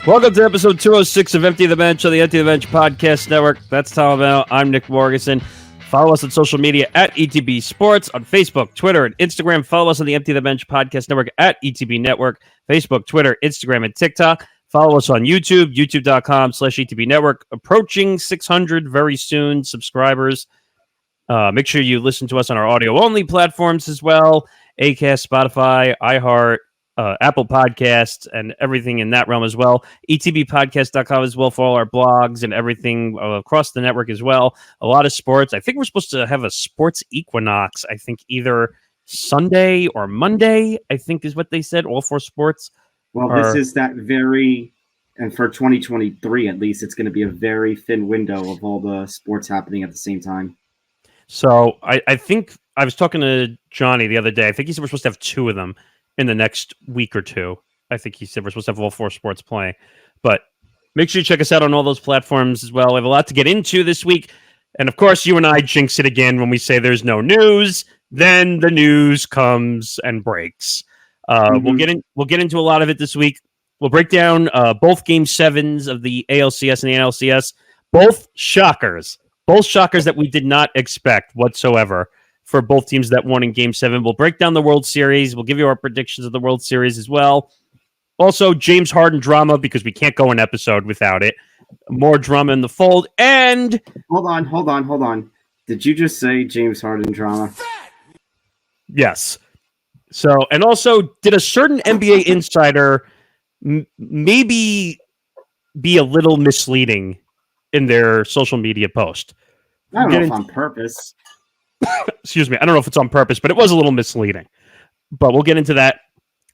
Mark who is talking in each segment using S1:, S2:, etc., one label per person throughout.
S1: Welcome to episode 206 of Empty the Bench on the Empty the Bench Podcast Network. That's Tom Albano. I'm Nick Morgasen. Follow us on social media at ETB Sports on Facebook, Twitter, and Instagram. Follow us on the Empty the Bench Podcast Network at ETB Network, Facebook, Twitter, Instagram, and TikTok. Follow us on YouTube, youtube.com/ETB Network. Approaching 600 very soon subscribers. Make sure you listen to us on our audio-only platforms as well. ACAST, Spotify, iHeart, Apple Podcasts, and everything in that realm as well. ETBpodcast.com as well for all our blogs and everything across the network as well. A lot of sports. I think we're supposed to have a sports equinox, I think either Sunday or Monday, I think is what they said, all four sports.
S2: Well, this is that very, and for 2023 at least, it's going to be a very thin window of all the sports happening at the same time.
S1: So I think I was talking to Johnny the other day. I think he said we're supposed to have two of them in the next week or two. I think he said we're supposed to have all four sports playing. But make sure you check us out on all those platforms as well. We have a lot to get into this week. And of course, you and I jinx it again when we say there's no news. Then the news comes and breaks. We'll get into a lot of it this week. We'll break down both Game 7s of the ALCS and the NLCS. Both shockers. Both shockers that we did not expect whatsoever for both teams that won in Game 7. We'll break down the World Series. We'll give you our predictions of the World Series as well. Also, James Harden drama, because we can't go an episode without it. More drama in the fold. And...
S2: Hold on. Did you just say James Harden drama?
S1: Yes. So, and also, did a certain NBA insider maybe be a little misleading in their social media post?
S2: I don't know if on purpose.
S1: Excuse me. I don't know if it's on purpose, but it was a little misleading. But we'll get into that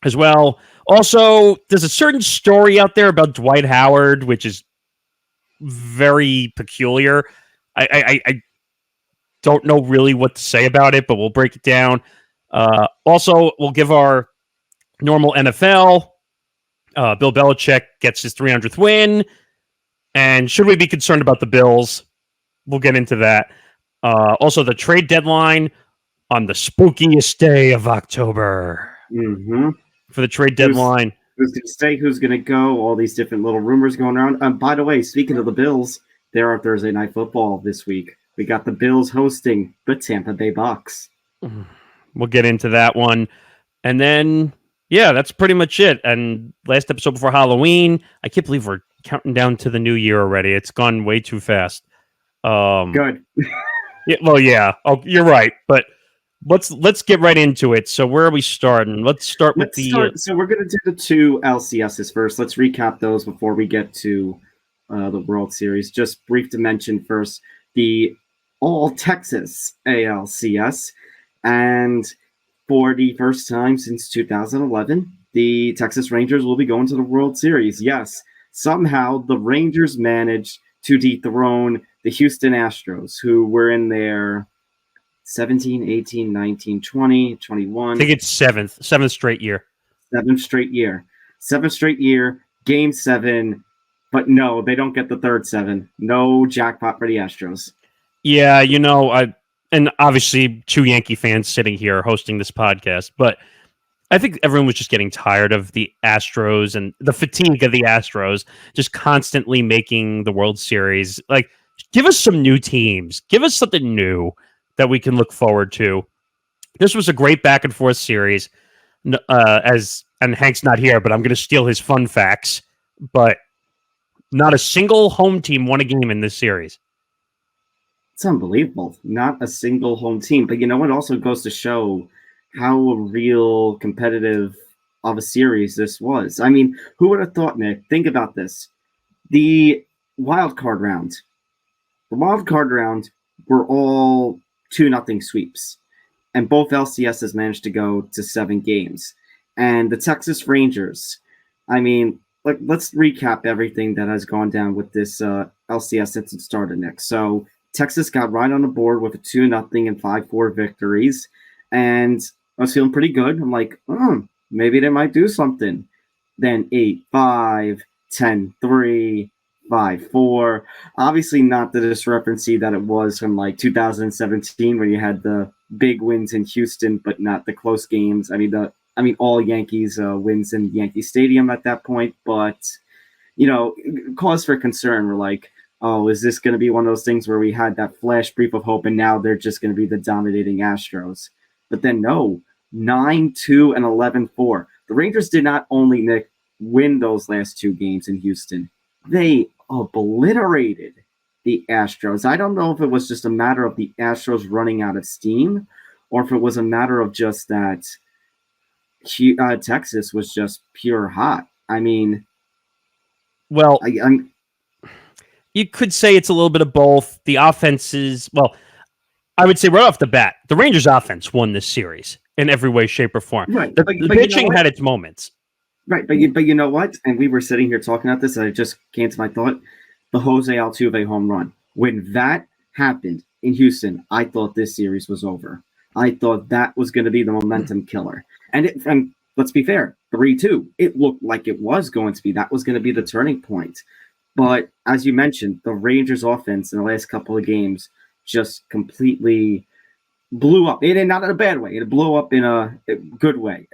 S1: as well. Also, there's a certain story out there about Dwight Howard, which is very peculiar. I don't know really what to say about it, but we'll break it down. Also, we'll give our normal NFL. Bill Belichick gets his 300th win. And should we be concerned about the Bills? We'll get into that. Also, the trade deadline on the spookiest day of October.
S2: Mm-hmm.
S1: For the trade deadline.
S2: Who's going to stay? Who's going to go? All these different little rumors going around. By the way, speaking of the Bills, they're on Thursday Night Football this week. We got the Bills hosting the Tampa Bay Bucks.
S1: We'll get into that one. And then, yeah, that's pretty much it. And last episode before Halloween, I can't believe we're counting down to the new year already. It's gone way too fast.
S2: Good.
S1: Yeah, well, yeah. Oh, you're right. But let's get right into it. So where are we starting? Let's start with
S2: So we're going to do the two LCSs first. Let's recap those before we get to the World Series. Just brief to mention first the All-Texas ALCS. And for the first time since 2011, the Texas Rangers will be going to the World Series. Yes, somehow the Rangers managed to dethrone the Houston Astros, who were in their 17, 18, 19, 20, 21.
S1: I think it's seventh straight year.
S2: Seventh straight year, Game 7. But no, they don't get the third 7. No jackpot for the Astros.
S1: Yeah, and obviously 2 Yankee fans sitting here hosting this podcast, but I think everyone was just getting tired of the Astros and the fatigue of the Astros just constantly making the World Series. Like, give us some new teams. Give us something new that we can look forward to. This was a great back and forth series. And Hank's not here, but I'm going to steal his fun facts. But not a single home team won a game in this series.
S2: It's unbelievable. Not a single home team. But it also goes to show how real competitive of a series this was. I mean, who would have thought, Nick? Think about this. The wild card round. The wild card round were all 2-0 sweeps. And both LCSs managed to go to 7 games. And the Texas Rangers, I mean, let's recap everything that has gone down with this LCS since it started, Nick. So Texas got right on the board with a 2-0 and 5-4 victories. And I was feeling pretty good. I'm like, maybe they might do something. Then 8-5, 10-3, 5-4. Obviously not the discrepancy that it was from 2017 when you had the big wins in Houston, but not the close games. I mean all Yankees wins in Yankee Stadium at that point. But cause for concern. We're like, oh, is this going to be one of those things where we had that flash brief of hope and now they're just going to be the dominating Astros? But then no, 9-2 and 11-4. The Rangers did not only, Nick, win those last two games in Houston, they obliterated the Astros. I don't know if it was just a matter of the Astros running out of steam or if it was a matter of just that Texas was just pure hot. I mean,
S1: well, you could say it's a little bit of both. The offenses, well, I would say right off the bat, the Rangers offense won this series in every way, shape, or form.
S2: Right.
S1: The pitching had its moments.
S2: Right, but you know what? And we were sitting here talking about this, and it just came to my thought. The Jose Altuve home run. When that happened in Houston, I thought this series was over. I thought that was going to be the momentum killer. And let's be fair, 3-2. It looked like it was going to be. That was going to be the turning point. But as you mentioned, the Rangers offense in the last couple of games just completely blew up. It not in a bad way. It blew up in a good way.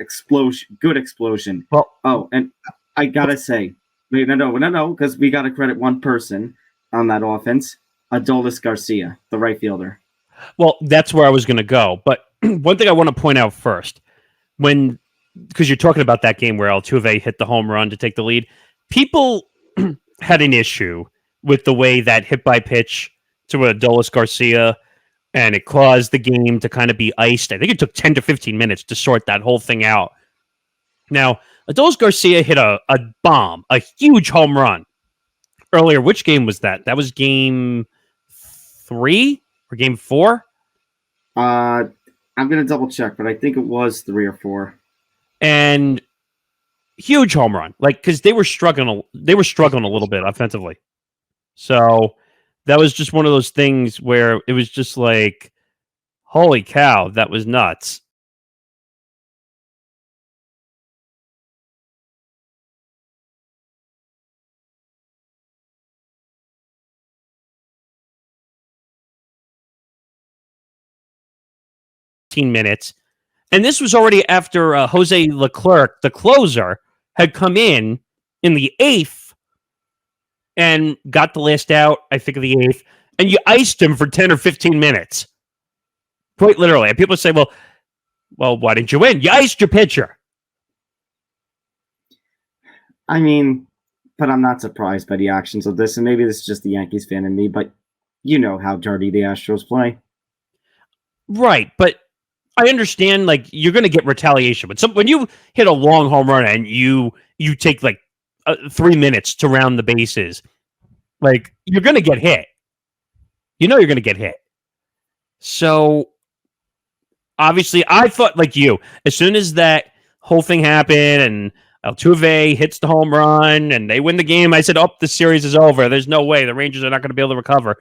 S2: Good explosion.
S1: Well,
S2: and I gotta say, no, because we gotta credit one person on that offense, Adolis Garcia, the right fielder.
S1: Well, that's where I was going to go. But one thing I want to point out first, because you're talking about that game where Altuve hit the home run to take the lead, people had an issue with the way that hit by pitch to Adolis Garcia, and it caused the game to kind of be iced. I think it took 10 to 15 minutes to sort that whole thing out. Now, Adolis Garcia hit a bomb, a huge home run earlier. Which game was that? That was game 3 or game 4?
S2: I'm going to double check, but I think it was 3 or 4.
S1: And huge home run, because they were struggling a little bit offensively. So that was just one of those things where it was just like, holy cow, that was nuts. Minutes. And this was already after Jose Leclerc, the closer, had come in the 8th and got the last out, I think, of the 8th. And you iced him for 10 or 15 minutes. Quite literally. And people say, well, why didn't you win? You iced your pitcher.
S2: I mean, but I'm not surprised by the actions of this. And maybe this is just the Yankees fan in me, but you know how dirty the Astros play.
S1: Right, but I understand, you're going to get retaliation. But when you hit a long home run and you take 3 minutes to round the bases, you're going to get hit. You know you're going to get hit. So obviously, I thought like you. As soon as that whole thing happened and Altuve hits the home run and they win the game, I said, "Oh, the series is over. There's no way the Rangers are not going to be able to recover."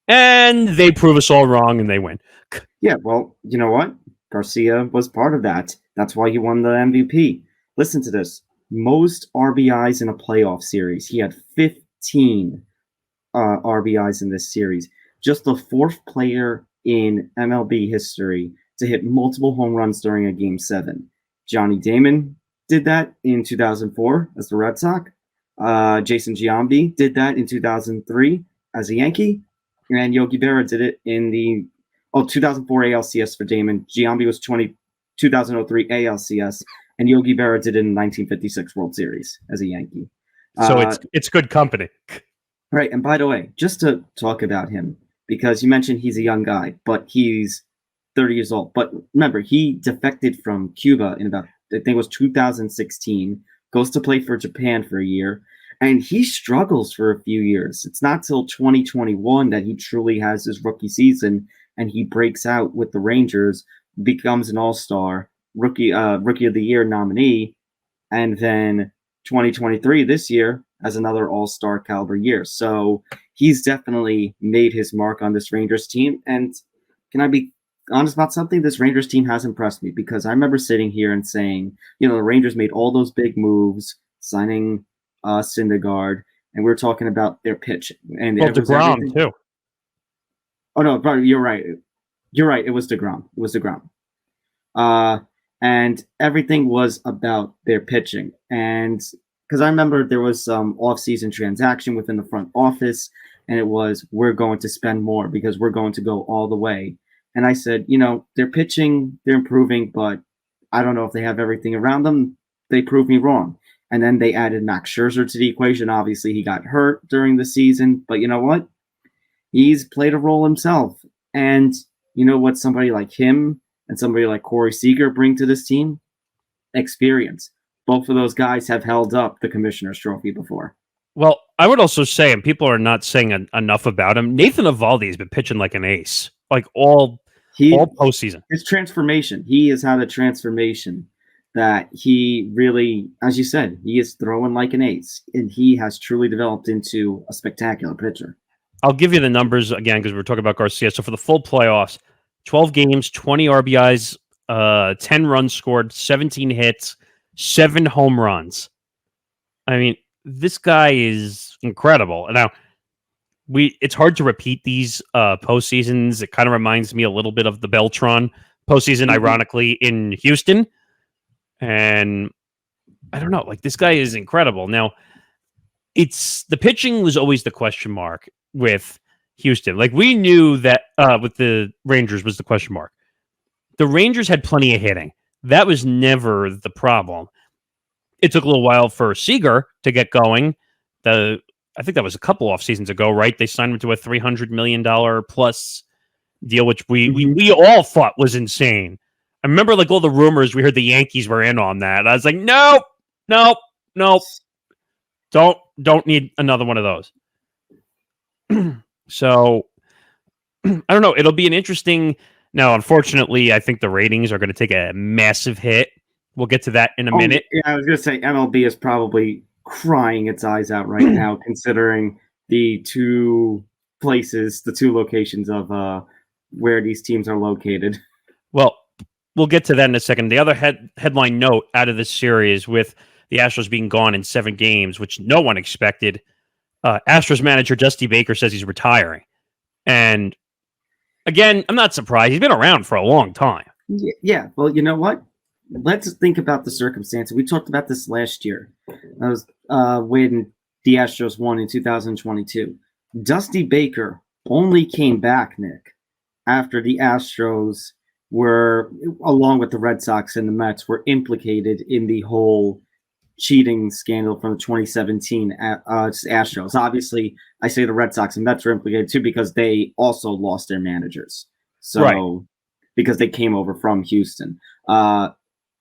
S1: And they prove us all wrong and they win.
S2: Yeah, well, you know what? Garcia was part of that. That's why he won the MVP. Listen to this. Most RBIs in a playoff series. He had 15 RBIs in this series. Just the 4th player in MLB history to hit multiple home runs during a Game 7. Johnny Damon did that in 2004 as the Red Sox. Jason Giambi did that in 2003 as a Yankee. And Yogi Berra did it in the 2004 ALCS for Damon. Giambi was 2003 ALCS, and Yogi Berra did it in 1956 World Series as a Yankee.
S1: So it's good company.
S2: Right, and by the way, just to talk about him, because you mentioned he's a young guy, but he's 30 years old. But remember, he defected from Cuba in about, I think it was 2016, goes to play for Japan for a year, and he struggles for a few years. It's not till 2021 that he truly has his rookie season, and he breaks out with the Rangers, becomes an all-star, rookie of the year nominee, and then 2023 this year as another all-star caliber year. So he's definitely made his mark on this Rangers team. And can I be honest about something? This Rangers team has impressed me, because I remember sitting here and saying, the Rangers made all those big moves, signing Syndergaard, and we were talking about their pitch. And
S1: DeGrom, too.
S2: Oh, no, you're right. You're right. It was DeGrom. And everything was about their pitching. And because I remember there was some off-season transaction within the front office, and it was, we're going to spend more because we're going to go all the way. And I said, they're pitching, they're improving, but I don't know if they have everything around them. They proved me wrong. And then they added Max Scherzer to the equation. Obviously, he got hurt during the season, but you know what? He's played a role himself. And you know what somebody like him and somebody like Corey Seager bring to this team? Experience. Both of those guys have held up the Commissioner's Trophy before.
S1: Well, I would also say, and people are not saying enough about him, Nathan Eovaldi has been pitching like an ace, like all postseason.
S2: His transformation. He has had a transformation that he really, as you said, he is throwing like an ace, and he has truly developed into a spectacular pitcher.
S1: I'll give you the numbers again because we're talking about Garcia. So for the full playoffs, 12 games, 20 RBIs, 10 runs scored, 17 hits, 7 home runs. I mean, this guy is incredible. Now, it's hard to repeat these postseasons. It kind of reminds me a little bit of the Beltran postseason, ironically, in Houston. And I don't know, like this guy is incredible. Now, the pitching was always the question mark with Houston. Like we knew that with the Rangers was the question mark. The Rangers had plenty of hitting. That was never the problem. It took a little while for Seager to get going. I think that was a couple off seasons ago, right? They signed him to a $300 million plus deal, which we all thought was insane. I remember like all the rumors we heard the Yankees were in on that. I was like, nope. Don't need another one of those. So I don't know. It'll be an interesting. Now, unfortunately, I think the ratings are going to take a massive hit. We'll get to that in a minute.
S2: Yeah, I was going to say MLB is probably crying its eyes out right now, considering the two locations of where these teams are located.
S1: Well, we'll get to that in a second. The other headline note out of this series with the Astros being gone in 7 games, which no one expected. Astros manager Dusty Baker says he's retiring. And again, I'm not surprised. He's been around for a long time.
S2: Yeah. Well, you know what? Let's think about the circumstances. We talked about this last year. That was when the Astros won in 2022. Dusty Baker only came back, Nick, after the Astros were, along with the Red Sox and the Mets, were implicated in the whole cheating scandal from the 2017 Astros. Obviously, I say the Red Sox and Mets were implicated too because they also lost their managers. So, right. Because they came over from Houston.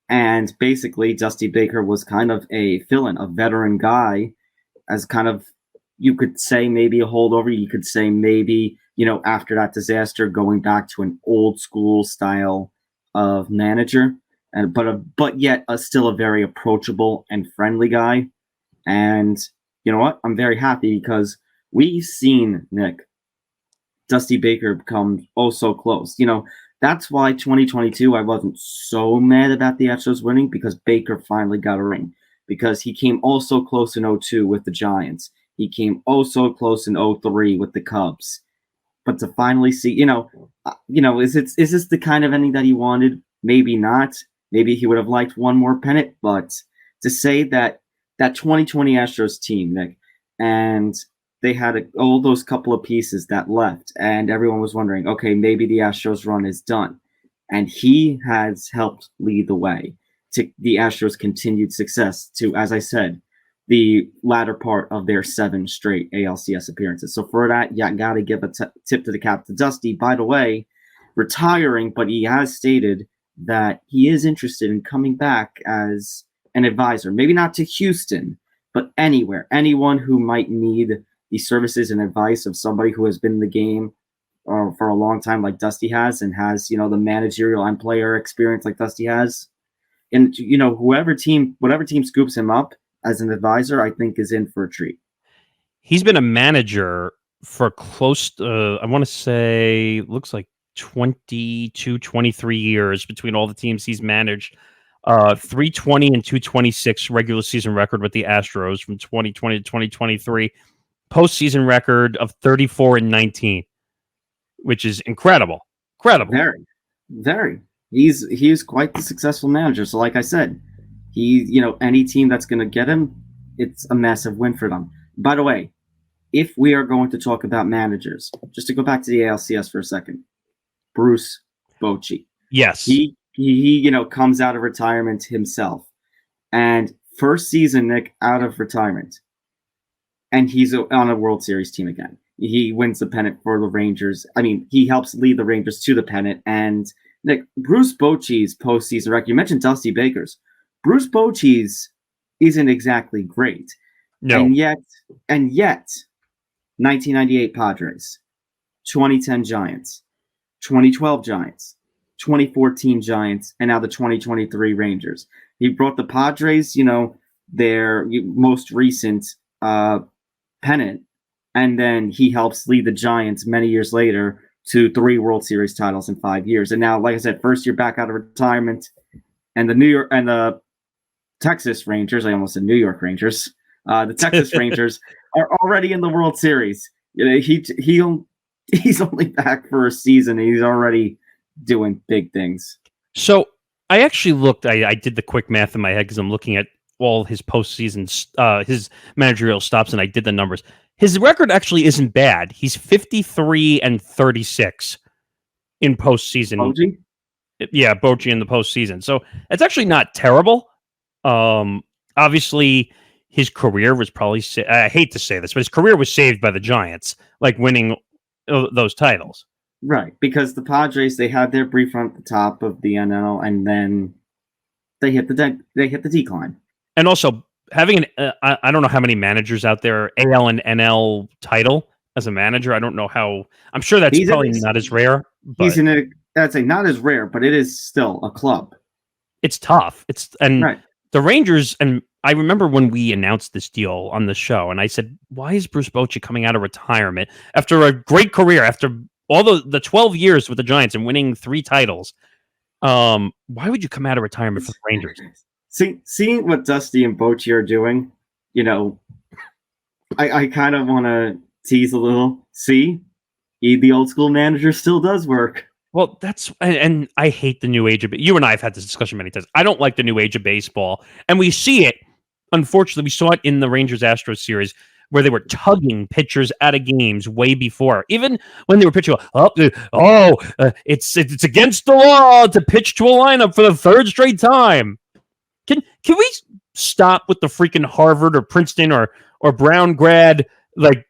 S2: And basically, Dusty Baker was kind of a fill-in, a veteran guy, as kind of, you could say maybe a holdover. You could say maybe, after that disaster, going back to an old school style of manager. But yet still a very approachable and friendly guy. And you know what? I'm very happy because we've seen, Nick, Dusty Baker become so close. That's why 2022 I wasn't so mad about the Astros winning, because Baker finally got a ring. Because he came so close in 2002 with the Giants. He came so close in 2003 with the Cubs. But to finally see, is this the kind of ending that he wanted? Maybe not. Maybe he would have liked one more pennant, but to say that 2020 Astros team, Nick, and they had all those couple of pieces that left, and everyone was wondering, okay, maybe the Astros run is done. And he has helped lead the way to the Astros' continued success to, as I said, the latter part of their 7 straight ALCS appearances. So for that, you got to give a tip to the cap to Dusty. By the way, retiring, but he has stated that he is interested in coming back as an advisor, maybe not to Houston, but anywhere, anyone who might need the services and advice of somebody who has been in the game for a long time like Dusty has, and has, the managerial and player experience like Dusty has. And, whatever team scoops him up as an advisor, I think is in for a treat.
S1: He's been a manager for close to, I want to say, looks like 22, 23 years between all the teams he's managed. 320 and 226 regular season record with the Astros from 2020 to 2023. Postseason record of 34 and 19, which is incredible.
S2: Very, very. He's quite the successful manager. So like I said, any team that's going to get him, it's a massive win for them. By the way, if we are going to talk about managers, just to go back to the ALCS for a second, Bruce Bochy.
S1: Yes.
S2: He comes out of retirement himself. And first season, Nick, out of retirement. And he's on a World Series team again. He wins the pennant for the Rangers. I mean, he helps lead the Rangers to the pennant. And Nick, Bruce Bochy's postseason record, you mentioned Dusty Baker's. Bruce Bochy's isn't exactly great.
S1: No.
S2: And yet, 1998 Padres, 2010 Giants, 2012 Giants, 2014 Giants, and now the 2023 Rangers. He brought the Padres, their most recent pennant, and then he helps lead the Giants many years later to 3 World Series titles in 5 years. And now, like I said, first year back out of retirement, and the Texas Rangers, I almost said New York Rangers, the Texas Rangers are already in the World Series. He's only back for a season, and he's already doing big things.
S1: So I actually looked. I did the quick math in my head because I'm looking at all his postseason, his managerial stops, and I did the numbers. His record actually isn't bad. He's 53-36 in postseason.
S2: Bochy?
S1: Yeah, Bochy in the postseason. So it's actually not terrible. Obviously, his career was probably. I hate to say this, but his career was saved by the Giants, like winning those titles.
S2: Right, because the Padres, they had their brief run at the top of the NL, and then they hit the decline.
S1: And also having I don't know how many managers out there AL and NL title as a manager. I don't know how. I'm sure that's probably not as rare. But
S2: I'd say not as rare, but it is still a club.
S1: It's tough. The Rangers, and I remember when we announced this deal on the show, and I said, "Why is Bruce Bochy coming out of retirement after a great career, after all the 12 years with the Giants and winning 3 titles? Why would you come out of retirement for the Rangers?"
S2: Seeing what Dusty and Bochy are doing, I kind of want to tease a little. See, the old school manager still does work.
S1: Well, and I hate the new age of it. You and I have had this discussion many times. I don't like the new age of baseball, and we see it. Unfortunately, we saw it in the Rangers-Astros series where they were tugging pitchers out of games way before. Even when they were pitching, it's against the law to pitch to a lineup for the 3rd straight time. Can we stop with the freaking Harvard or Princeton or Brown grad, like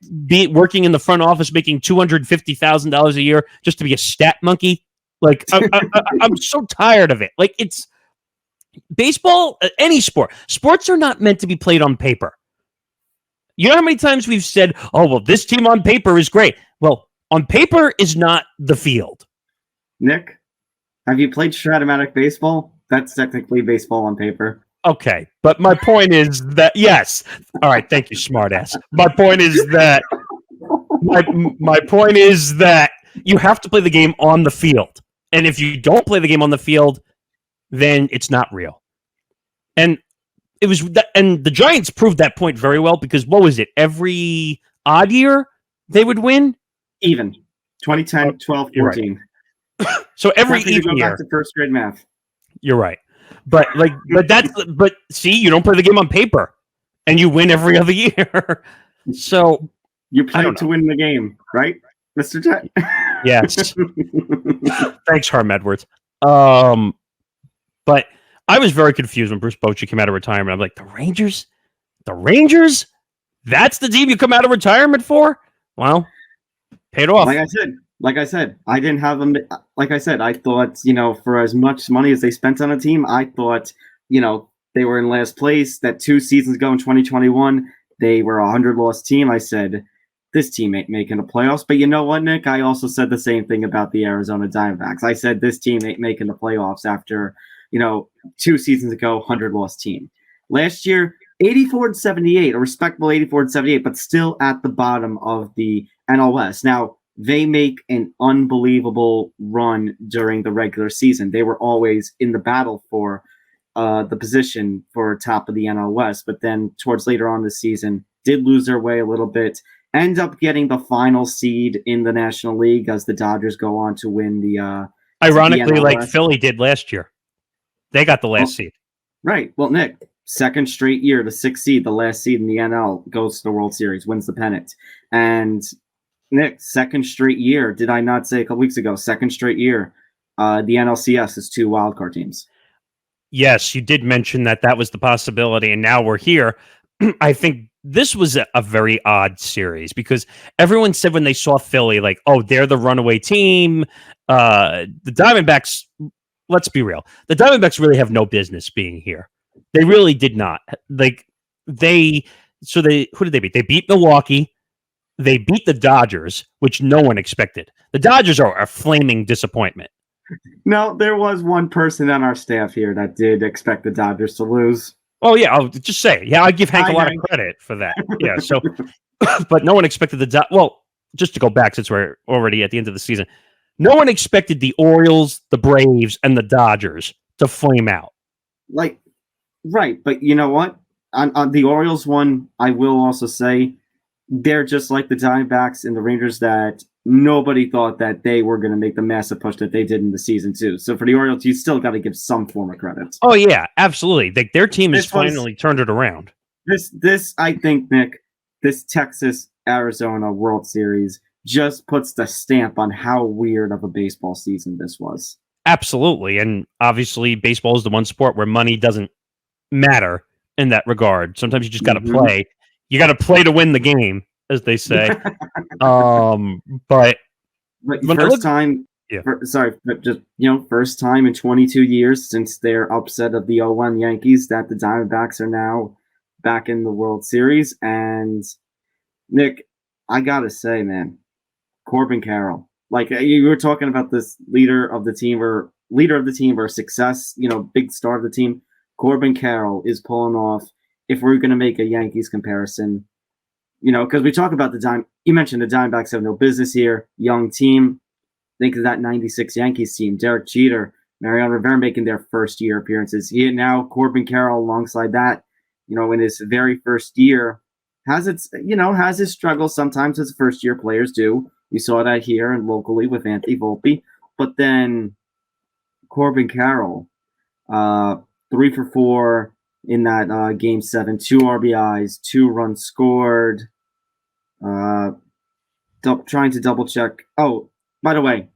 S1: working in the front office making $250,000 a year just to be a stat monkey? Like I'm so tired of it. Like, it's baseball, any sport. Sports are not meant to be played on paper. You know how many times we've said, "Oh, well, this team on paper is great." Well, on paper is not the field.
S2: Nick, have you played Stratomatic baseball? That's technically baseball on paper.
S1: Okay, but my point is that, yes. All right, thank you, smartass. My point is that my point is that you have to play the game on the field, and if you don't play the game on the field, then it's not real. And it was that, and the Giants proved that point very well, because what was it? Every odd year they would win.
S2: Even 2010, 12, 14.
S1: Right. So every even year.
S2: Back to first grade math.
S1: You're right. But see, you don't play the game on paper, and you win every other year. So
S2: you play to win the game, right, Mr. Jet?
S1: Yes. Thanks, Harm Edwards. But I was very confused when Bruce Bochy came out of retirement. I'm like, the Rangers? That's the team you come out of retirement for? Well, paid off.
S2: Like I said, I didn't have them. Like I said, I thought, for as much money as they spent on a team, I thought, they were in last place. That 2 seasons ago in 2021, they were a 100-loss team. I said, this team ain't making the playoffs. But you know what, Nick? I also said the same thing about the Arizona Diamondbacks. I said this team ain't making the playoffs after, 2 seasons ago, 100-loss team. Last year, 84-78, a respectable 84-78, but still at the bottom of the NL West. Now, they make an unbelievable run during the regular season. They were always in the battle for the position for top of the NL West, but then towards later on this season, did lose their way a little bit. End up getting the final seed in the National League as the Dodgers go on to win the
S1: ironically, like Philly did last year. They got the last seed.
S2: Right. Well, Nick, second straight year, the sixth seed, the last seed in the NL, goes to the World Series, wins the pennant. And Nick, second straight year, did I not say a couple weeks ago, second straight year, the NLCS is 2 wildcard teams.
S1: Yes, you did mention that was the possibility, and now we're here. I think this was a very odd series because everyone said when they saw Philly, like, oh, they're the runaway team. The Diamondbacks, let's be real, the Diamondbacks really have no business being here. They really did not. Who did they beat? They beat Milwaukee. They beat the Dodgers, which no one expected. The Dodgers are a flaming disappointment.
S2: No, there was one person on our staff here that did expect the Dodgers to lose.
S1: Oh, yeah, I'll just say, yeah, I give Hank a lot of credit for that. Yeah, so, but no one expected well, just to go back since we're already at the end of the season, no one expected the Orioles, the Braves, and the Dodgers to flame out.
S2: Like, right, but you know what? On the Orioles one, I will also say they're just like the Diamondbacks and the Rangers that nobody thought that they were going to make the massive push that they did in the season too. So for the Orioles, you still got to give some form of credit.
S1: Oh yeah, absolutely. Their team has finally turned it around.
S2: This I think, Nick, this Texas-Arizona World Series just puts the stamp on how weird of a baseball season this was.
S1: Absolutely. And obviously baseball is the one sport where money doesn't matter in that regard. Sometimes you just got to play. You got to play to win the game, as they say. But
S2: first time in 22 years since their upset of the 0-1 Yankees that the Diamondbacks are now back in the World Series. And Nick, I gotta say, man, Corbin Carroll, like you were talking about this leader of the team or success, big star of the team. Corbin Carroll is pulling off, if we're going to make a Yankees comparison, because we talk about you mentioned the Diamondbacks have no business here, young team. Think of that 96 Yankees team, Derek Jeter, Mariano Rivera making their first year appearances. Now Corbin Carroll alongside that, in his very first year, has his struggles sometimes as first year players do. We saw that here and locally with Anthony Volpe. But then Corbin Carroll, 3 for 4 in that Game 7, 2 RBIs, 2 runs scored. Trying to double check. Oh, by the way,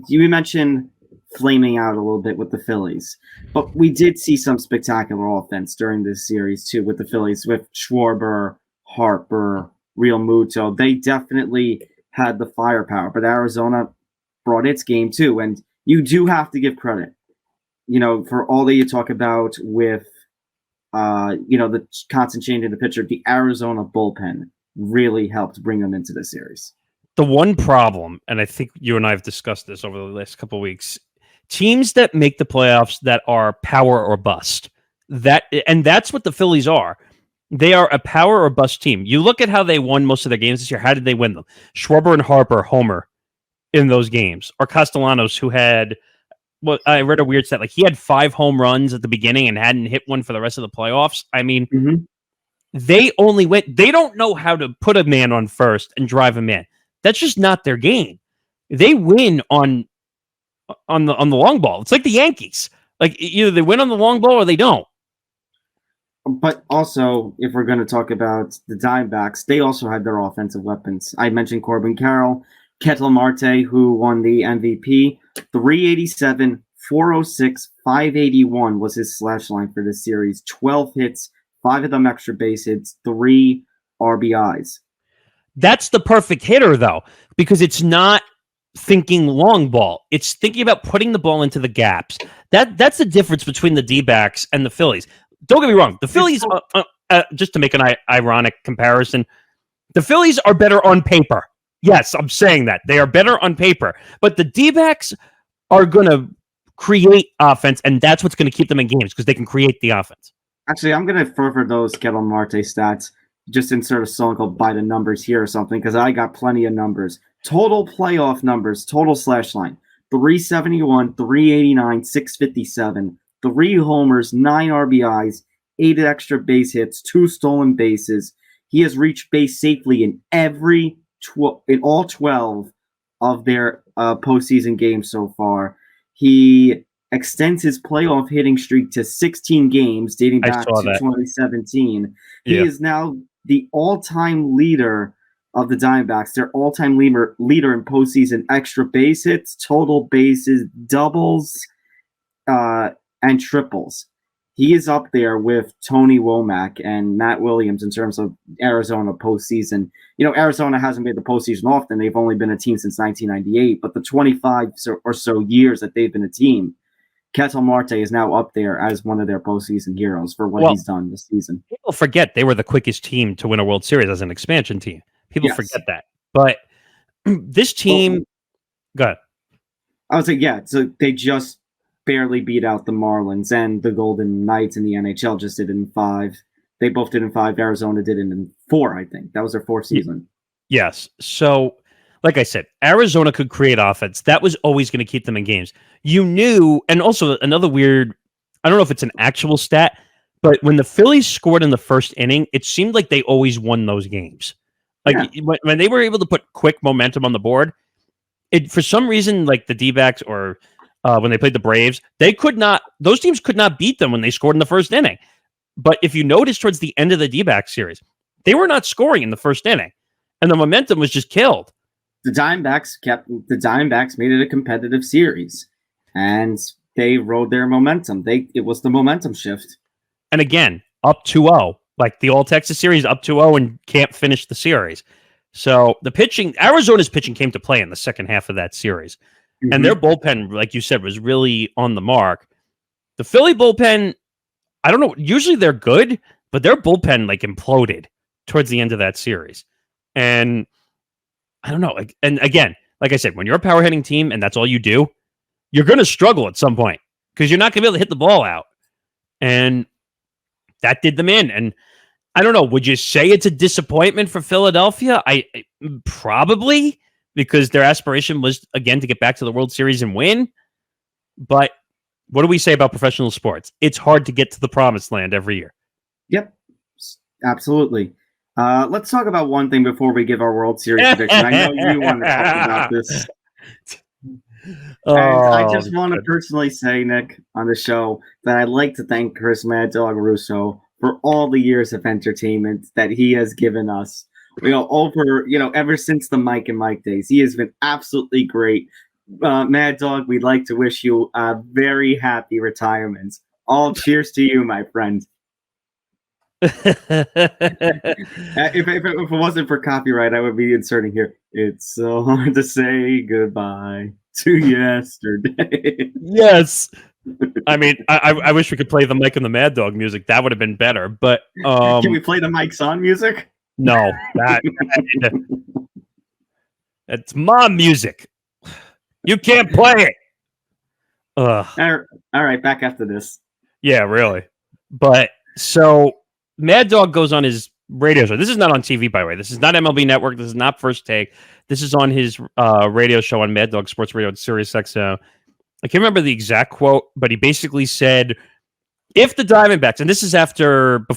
S2: you mentioned flaming out a little bit with the Phillies, but we did see some spectacular offense during this series too with the Phillies, with Schwarber, Harper, Real Muto. They definitely had the firepower, but Arizona brought its game too, and you do have to give credit, for all that you talk about with, the constant change in the pitcher. The Arizona bullpen really helped bring them into the series.
S1: The one problem, and I think you and I have discussed this over the last couple of weeks, teams that make the playoffs that are power or bust, that's what the Phillies are. They are a power or bust team. You look at how they won most of their games this year. How did they win them? Schwarber and Harper homer in those games, or Castellanos, who had, I read a weird stat, like he had 5 home runs at the beginning and hadn't hit one for the rest of the playoffs. I mean, They don't know how to put a man on first and drive him in. That's just not their game. They win on the long ball. It's like the Yankees. Like either they win on the long ball or they don't.
S2: But also, if we're going to talk about the Diamondbacks, they also had their offensive weapons. I mentioned Corbin Carroll, Ketel Marte, who won the MVP, 387, 406, 581 was his slash line for this series. 12 hits, 5 of them extra base hits, 3 RBIs.
S1: That's the perfect hitter, though, because it's not thinking long ball. It's thinking about putting the ball into the gaps. That's the difference between the D-backs and the Phillies. Don't get me wrong. The Phillies, just to make an ironic comparison, the Phillies are better on paper. Yes, I'm saying that. They are better on paper. But the D-backs are going to create offense, and that's what's going to keep them in games because they can create the offense.
S2: Actually, I'm going to further those Ketel Marte stats. Just insert a song called By the Numbers here or something, because I got plenty of numbers. Total playoff numbers, total slash line, 371, 389, 657, 3 homers, 9 RBIs, 8 extra base hits, 2 stolen bases. He has reached base safely in in all 12 of their postseason games so far. He extends his playoff hitting streak to 16 games dating
S1: I
S2: back
S1: saw
S2: to
S1: that.
S2: 2017. He
S1: Yeah.
S2: is now the all-time leader of the Diamondbacks, their all-time leader in postseason extra base hits, total bases, doubles, and triples. He is up there with Tony Womack and Matt Williams in terms of Arizona postseason. Arizona hasn't made the postseason often. They've only been a team since 1998, but the 25 or so years that they've been a team, Ketel Marte is now up there as one of their postseason heroes for what he's done this season.
S1: People forget they were the quickest team to win a World Series as an expansion team. People forget that. But this team... Go ahead.
S2: I was like, so they just barely beat out the Marlins, and the Golden Knights in the NHL just did it in 5. They both did in 5. Arizona did it in 4, I think. That was their 4th season.
S1: Yes. So, like I said, Arizona could create offense. That was always going to keep them in games. You knew, and also another weird, I don't know if it's an actual stat, but when the Phillies scored in the first inning, it seemed like they always won those games. Like when they were able to put quick momentum on the board, for some reason, like the D-backs or when they played the Braves, those teams could not beat them when they scored in the first inning. But if you notice towards the end of the D-backs series, they were not scoring in the first inning, and the momentum was just killed.
S2: The Diamondbacks made it a competitive series, and they rode their momentum. It was the momentum shift.
S1: And again, up 2-0, like the All-Texas series, up 2-0 and can't finish the series. So the pitching, Arizona's pitching came to play in the second half of that series. Mm-hmm. And their bullpen, like you said, was really on the mark. The Philly bullpen, I don't know, usually they're good, but their bullpen like imploded towards the end of that series. And I don't know. And again, like I said, when you're a power hitting team and that's all you do, you're going to struggle at some point because you're not going to be able to hit the ball out. And that did them in. And I don't know. Would you say it's a disappointment for Philadelphia? I probably, because their aspiration was, again, to get back to the World Series and win. But what do we say about professional sports? It's hard to get to the promised land every year.
S2: Yep, absolutely. Let's talk about one thing before we give our World Series prediction. I know you want to talk about this. And I just want to personally say, Nick, on the show, that I'd like to thank Chris Mad Dog Russo for all the years of entertainment that he has given us. Ever since the Mike and Mike days, he has been absolutely great. Mad Dog, we'd like to wish you a very happy retirement. All cheers to you, my friend. If it wasn't for copyright, I would be inserting here. It's so hard to say goodbye to yesterday.
S1: Yes. I mean, I wish we could play the Mike and the Mad Dog music. That would have been better. But
S2: can we play the Mike's On music?
S1: No, it's mom music. You can't play it.
S2: All right, back after this.
S1: Yeah, really. But so Mad Dog goes on his radio show. This is not on TV, by the way. This is not MLB Network. This is not First Take. This is on his radio show on Mad Dog Sports Radio at Sirius XM. I can't remember the exact quote, but he basically said, if the Diamondbacks, and this is after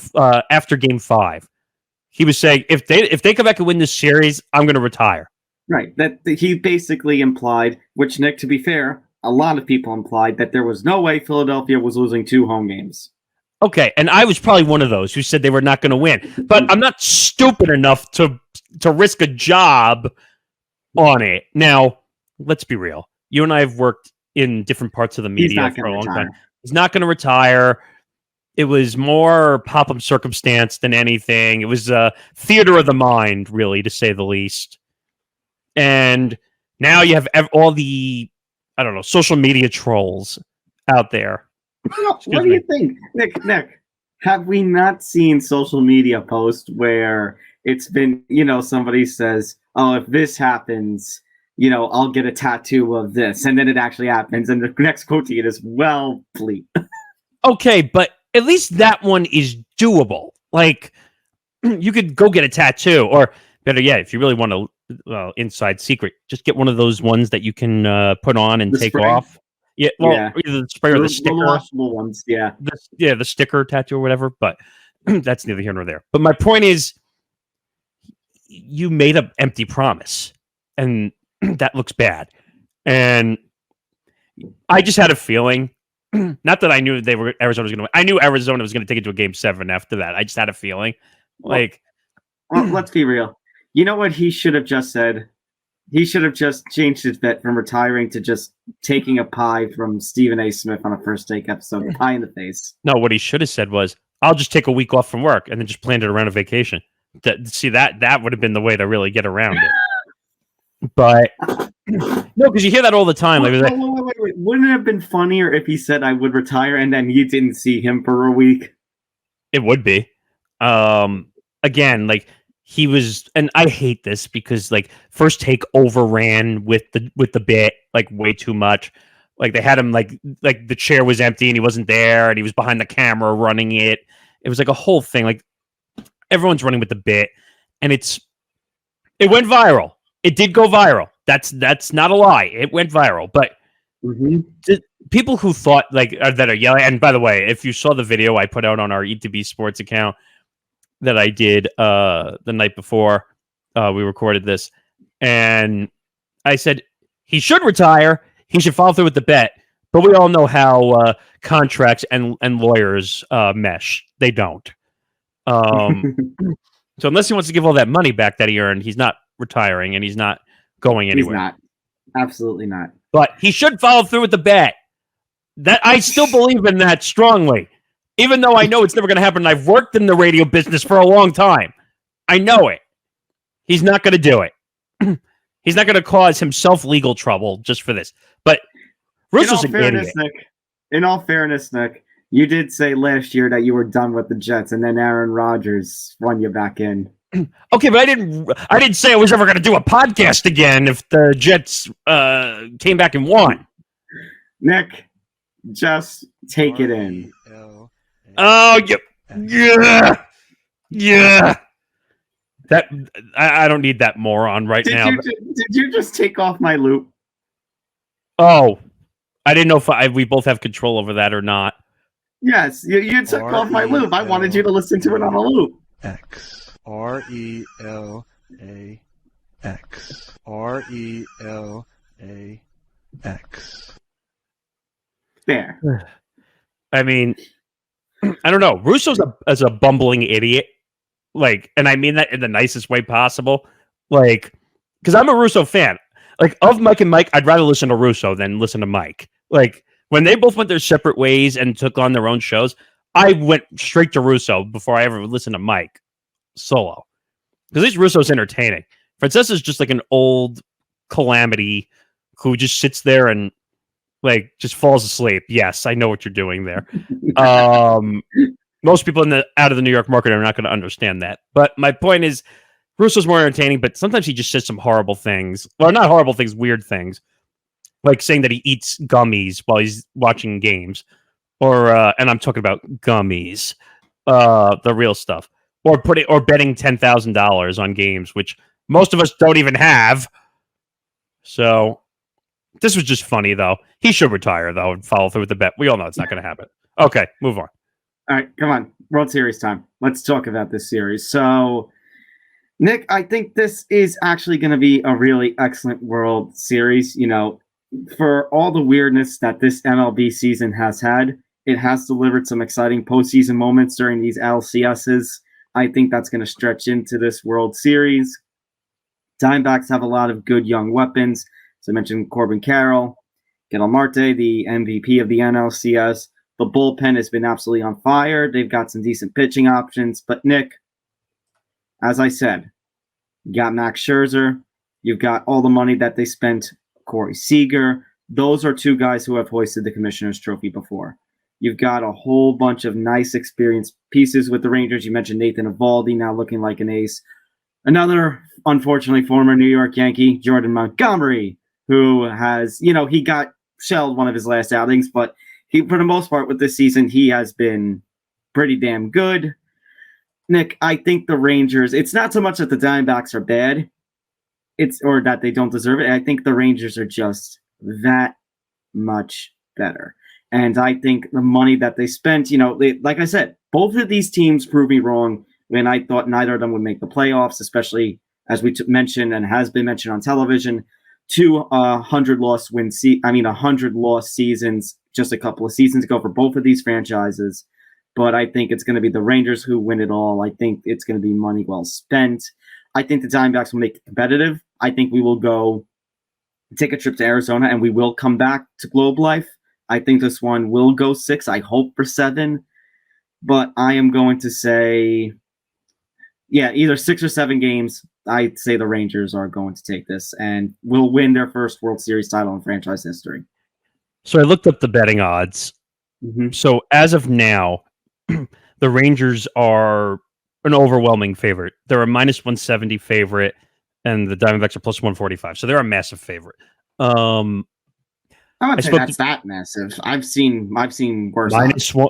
S1: Game 5, he was saying, if they come back and win this series, I'm going to retire.
S2: Right. That he basically implied, which, Nick, to be fair, a lot of people implied that there was no way Philadelphia was losing 2 home games.
S1: Okay, and I was probably one of those who said they were not going to win. But I'm not stupid enough to risk a job on it. Now, let's be real. You and I have worked in different parts of the media for a long time. He's not going to retire. It was more pop-up circumstance than anything. It was a theater of the mind, really, to say the least. And now you have all the, I don't know, social media trolls out there.
S2: What do you think? Nick, have we not seen social media posts where it's been, somebody says, oh, if this happens, I'll get a tattoo of this. And then it actually happens. And the next quote to it is, well, please.
S1: Okay, but at least that one is doable. Like, you could go get a tattoo, or better yet, if you really want to, inside secret, just get one of those ones that you can put on and take off. Yeah, well, either the spray or the sticker.
S2: The washable ones, yeah.
S1: The sticker tattoo or whatever, but that's neither here nor there. But my point is, you made an empty promise, and that looks bad. And I just had a feeling not that I knew Arizona was going to win. I knew Arizona was going to take it to a game 7 after that. I just had a feeling.
S2: Well, let's be real. You know what he should have just said? He should have just changed his bet from retiring to just taking a pie from Stephen A. Smith on a First Take episode. Pie in the face.
S1: No, what he should have said was, I'll just take a week off from work and then just planned it around a vacation. That would have been the way to really get around it. But no, because you hear that all the time. Wait.
S2: Wouldn't it have been funnier if he said I would retire and then you didn't see him for a week?
S1: It would be. Again, like he was, and I hate this because like First Take overran with the bit like way too much. Like they had him like the chair was empty and he wasn't there and he was behind the camera running it. It was like a whole thing. Like everyone's running with the bit, and it went viral. It did go viral. That's not a lie. It went viral. But people who thought that are yelling. And by the way, if you saw the video I put out on our E2B Sports account that I did the night before we recorded this, and I said he should retire. He should follow through with the bet. But we all know how contracts and lawyers mesh. They don't. So unless he wants to give all that money back that he earned, he's not retiring and he's not going anywhere.
S2: He's not. Absolutely not.
S1: But he should follow through with the bet. That I still believe in that strongly. Even though I know it's never going to happen. I've worked in the radio business for a long time. I know it. He's not going to do it. He's not going to cause himself legal trouble just for this. But Russo's an idiot.
S2: In all fairness, Nick, you did say last year that you were done with the Jets, and then Aaron Rodgers won you back in.
S1: Okay, but I didn't say I was ever going to do a podcast again if the Jets came back and won.
S2: Nick, just take it in.
S1: Oh, yeah. That I don't need that moron now.
S2: Did you just take off my loop?
S1: Oh, I didn't know if we both have control over that or not.
S2: Yes, you took off my loop. I wanted you to listen to it on a loop.
S3: RELAX.
S2: There.
S1: I mean, I don't know. Russo's a bumbling idiot. Like, and I mean that in the nicest way possible. Like, because I'm a Russo fan. Like, of Mike and Mike, I'd rather listen to Russo than listen to Mike. Like, when they both went their separate ways and took on their own shows, I went straight to Russo before I ever listened to Mike solo. Because at least Russo's entertaining. Francesa's just like an old calamity who just sits there and like just falls asleep. Yes, I know what you're doing there. Most people out of the New York market are not going to understand that. But my point is, Russo's more entertaining, but sometimes he just says some horrible things. Well, not horrible things, weird things. Like saying that he eats gummies while he's watching games. Or, and I'm talking about gummies. The real stuff. Or betting $10,000 on games, which most of us don't even have. So, this was just funny, though. He should retire, though, and follow through with the bet. We all know it's not going to happen. Okay, move on.
S2: All right, come on. World Series time. Let's talk about this series. So, Nick, I think this is actually going to be a really excellent World Series. You know, for all the weirdness that this MLB season has had, it has delivered some exciting postseason moments during these ALCSs. I think that's going to stretch into this World Series. Diamondbacks have a lot of good young weapons. As I mentioned, Corbin Carroll, Ketel Marte, the MVP of the NLCS. The bullpen has been absolutely on fire. They've got some decent pitching options. But, Nick, as I said, you got Max Scherzer. You've got all the money that they spent, Corey Seager. Those are two guys who have hoisted the Commissioner's Trophy before. You've got a whole bunch of nice experienced pieces with the Rangers. You mentioned Nathan Eovaldi now looking like an ace. Another, unfortunately, former New York Yankee, Jordan Montgomery, who has, he got shelled one of his last outings, but for the most part with this season, he has been pretty damn good. Nick, I think the Rangers, it's not so much that the Diamondbacks are bad, or that they don't deserve it. I think the Rangers are just that much better. And I think the money that they spent, like I said, both of these teams proved me wrong when I thought neither of them would make the playoffs, especially as we mentioned and has been mentioned on television. two 100 loss seasons just a couple of seasons ago for both of these franchises. But I think it's going to be the Rangers who win it all. I think it's going to be money well spent. I think the Diamondbacks will make it competitive. I think we will go take a trip to Arizona and we will come back to Globe Life. I think this one will go 6. I hope for 7. But I am going to say, either 6 or 7 games. I'd say the Rangers are going to take this and will win their first World Series title in franchise history.
S1: So I looked up the betting odds.
S2: Mm-hmm.
S1: So as of now, the Rangers are an overwhelming favorite. They're a minus 170 favorite, and the Diamondbacks are plus 145. So they're a massive favorite.
S2: I would say that's that massive. I've seen worse.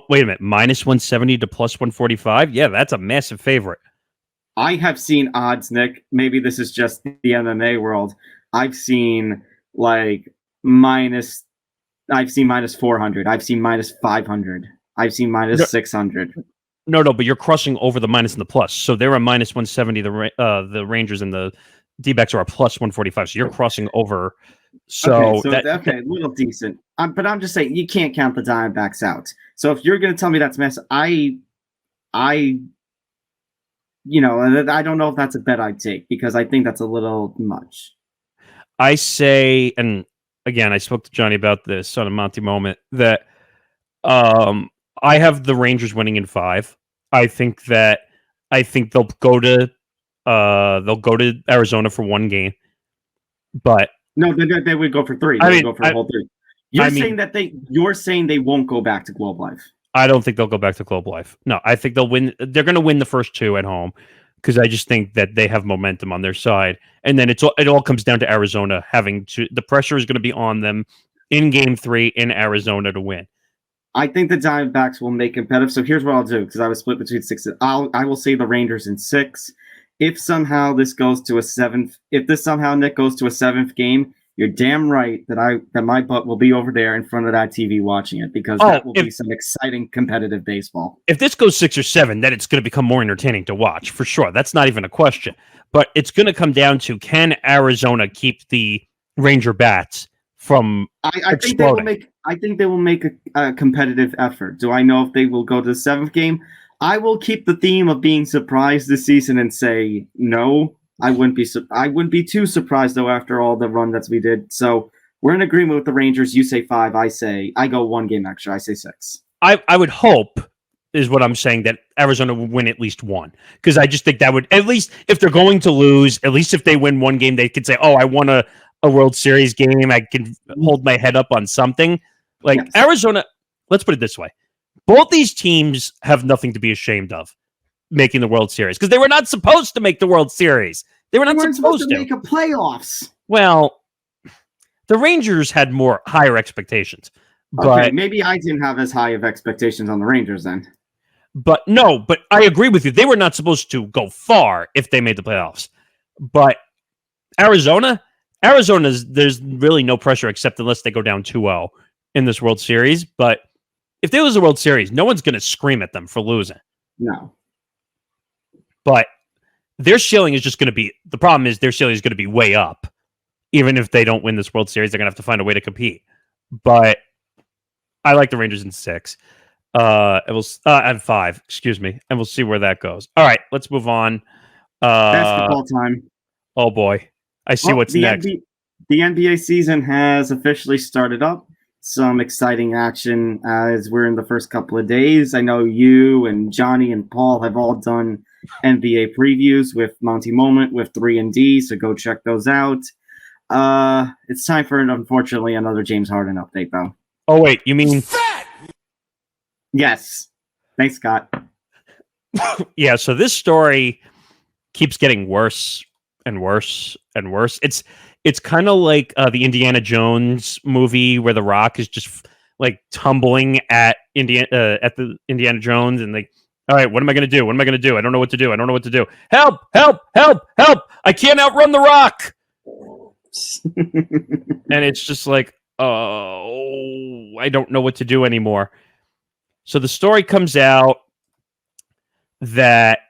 S1: Wait a minute, minus 170 to plus 145. Yeah, that's a massive favorite.
S2: I have seen odds, Nick. Maybe this is just the MMA world. I've seen minus 400. I've seen minus 500. I've seen minus 600.
S1: No, but you're crossing over the minus and the plus. So they're a minus 170. The Rangers and the D-backs are a plus 145. So you're crossing over. So
S2: a little decent. But I'm just saying you can't count the Diamondbacks out. So if you're going to tell me that's mess, I don't know if that's a bet I'd take because I think that's a little much.
S1: I say, and again, I spoke to Johnny about this on a Monty moment, that I have the Rangers winning in 5. I think they'll go to Arizona for 1 game, but
S2: no, they would go for 3. They would go for a whole 3. You're saying they won't go back to Globe Life.
S1: I don't think they'll go back to Globe Life. No, I think they'll win. They're going to win the first 2 at home because I just think that they have momentum on their side. And then it all comes down to Arizona the pressure is going to be on them in game 3 in Arizona to win.
S2: I think the Diamondbacks will make competitive. So here's what I'll do because I was split between 6. I will say the Rangers in 6. If somehow this goes to a 7th, Nick goes to a 7th game, you're damn right that my butt will be over there in front of that TV watching it because that will be some exciting competitive baseball.
S1: If this goes 6 or 7, then it's going to become more entertaining to watch for sure. That's not even a question. But it's going to come down to can Arizona keep the Ranger bats from exploding?
S2: I think they will make a competitive effort. Do I know if they will go to the 7th game? I will keep the theme of being surprised this season and say no. I wouldn't be too surprised though after all the run that we did. So we're in agreement with the Rangers. You say 5. I go 1 game extra. I say 6.
S1: I would hope is what I'm saying that Arizona would win at least 1 because I just think that would at least if they're going to lose, at least if they win 1 game, they could say, "Oh, I won a World Series game. I can hold my head up on something." Yes. Arizona. Let's put it this way: both these teams have nothing to be ashamed of making the World Series because they were not supposed to make the World Series. They weren't supposed to
S2: make a playoffs.
S1: Well, the Rangers had higher expectations. But
S2: maybe I didn't have as high of expectations on the Rangers then.
S1: But I agree with you. They were not supposed to go far if they made the playoffs. But Arizona's there's really no pressure except unless they go down 2-0 in this World Series. But if they lose the World Series, no one's going to scream at them for losing.
S2: No.
S1: But their ceiling is just going to be – the problem is their ceiling is going to be way up. Even if they don't win this World Series, they're going to have to find a way to compete. But I like the Rangers in 6. And 5, excuse me. And we'll see where that goes. All right, let's move on.
S2: Basketball time.
S1: Oh, boy. I see what's next.
S2: The NBA season has officially started up. Some exciting action as we're in the first couple of days. I know you and Johnny and Paul have all done NBA previews with Monty Moment with 3&D, so go check those out. It's time for, unfortunately, another James Harden update, though.
S1: Oh, wait, you mean...
S2: Yes. Thanks, Scott.
S1: Yeah, so this story keeps getting worse and worse and worse. It's kind of like the Indiana Jones movie where The Rock is just like tumbling at the Indiana Jones and like, all right, what am I going to do? What am I going to do? I don't know what to do. I don't know what to do. Help, help, help, help. I can't outrun The Rock. And it's just like, oh, I don't know what to do anymore. So the story comes out that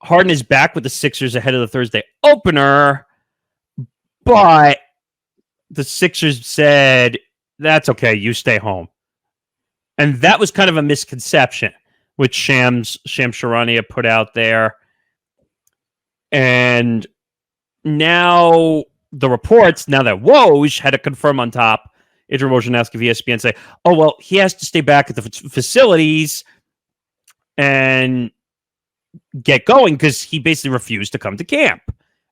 S1: Harden is back with the Sixers ahead of the Thursday opener, but the Sixers said, that's okay, you stay home. And that was kind of a misconception, which Shams Charania put out there. And now the reports, now that Woj had to confirm on top, Adrian Wojnarowski of ESPN say, oh, well, he has to stay back at the facilities and get going because he basically refused to come to camp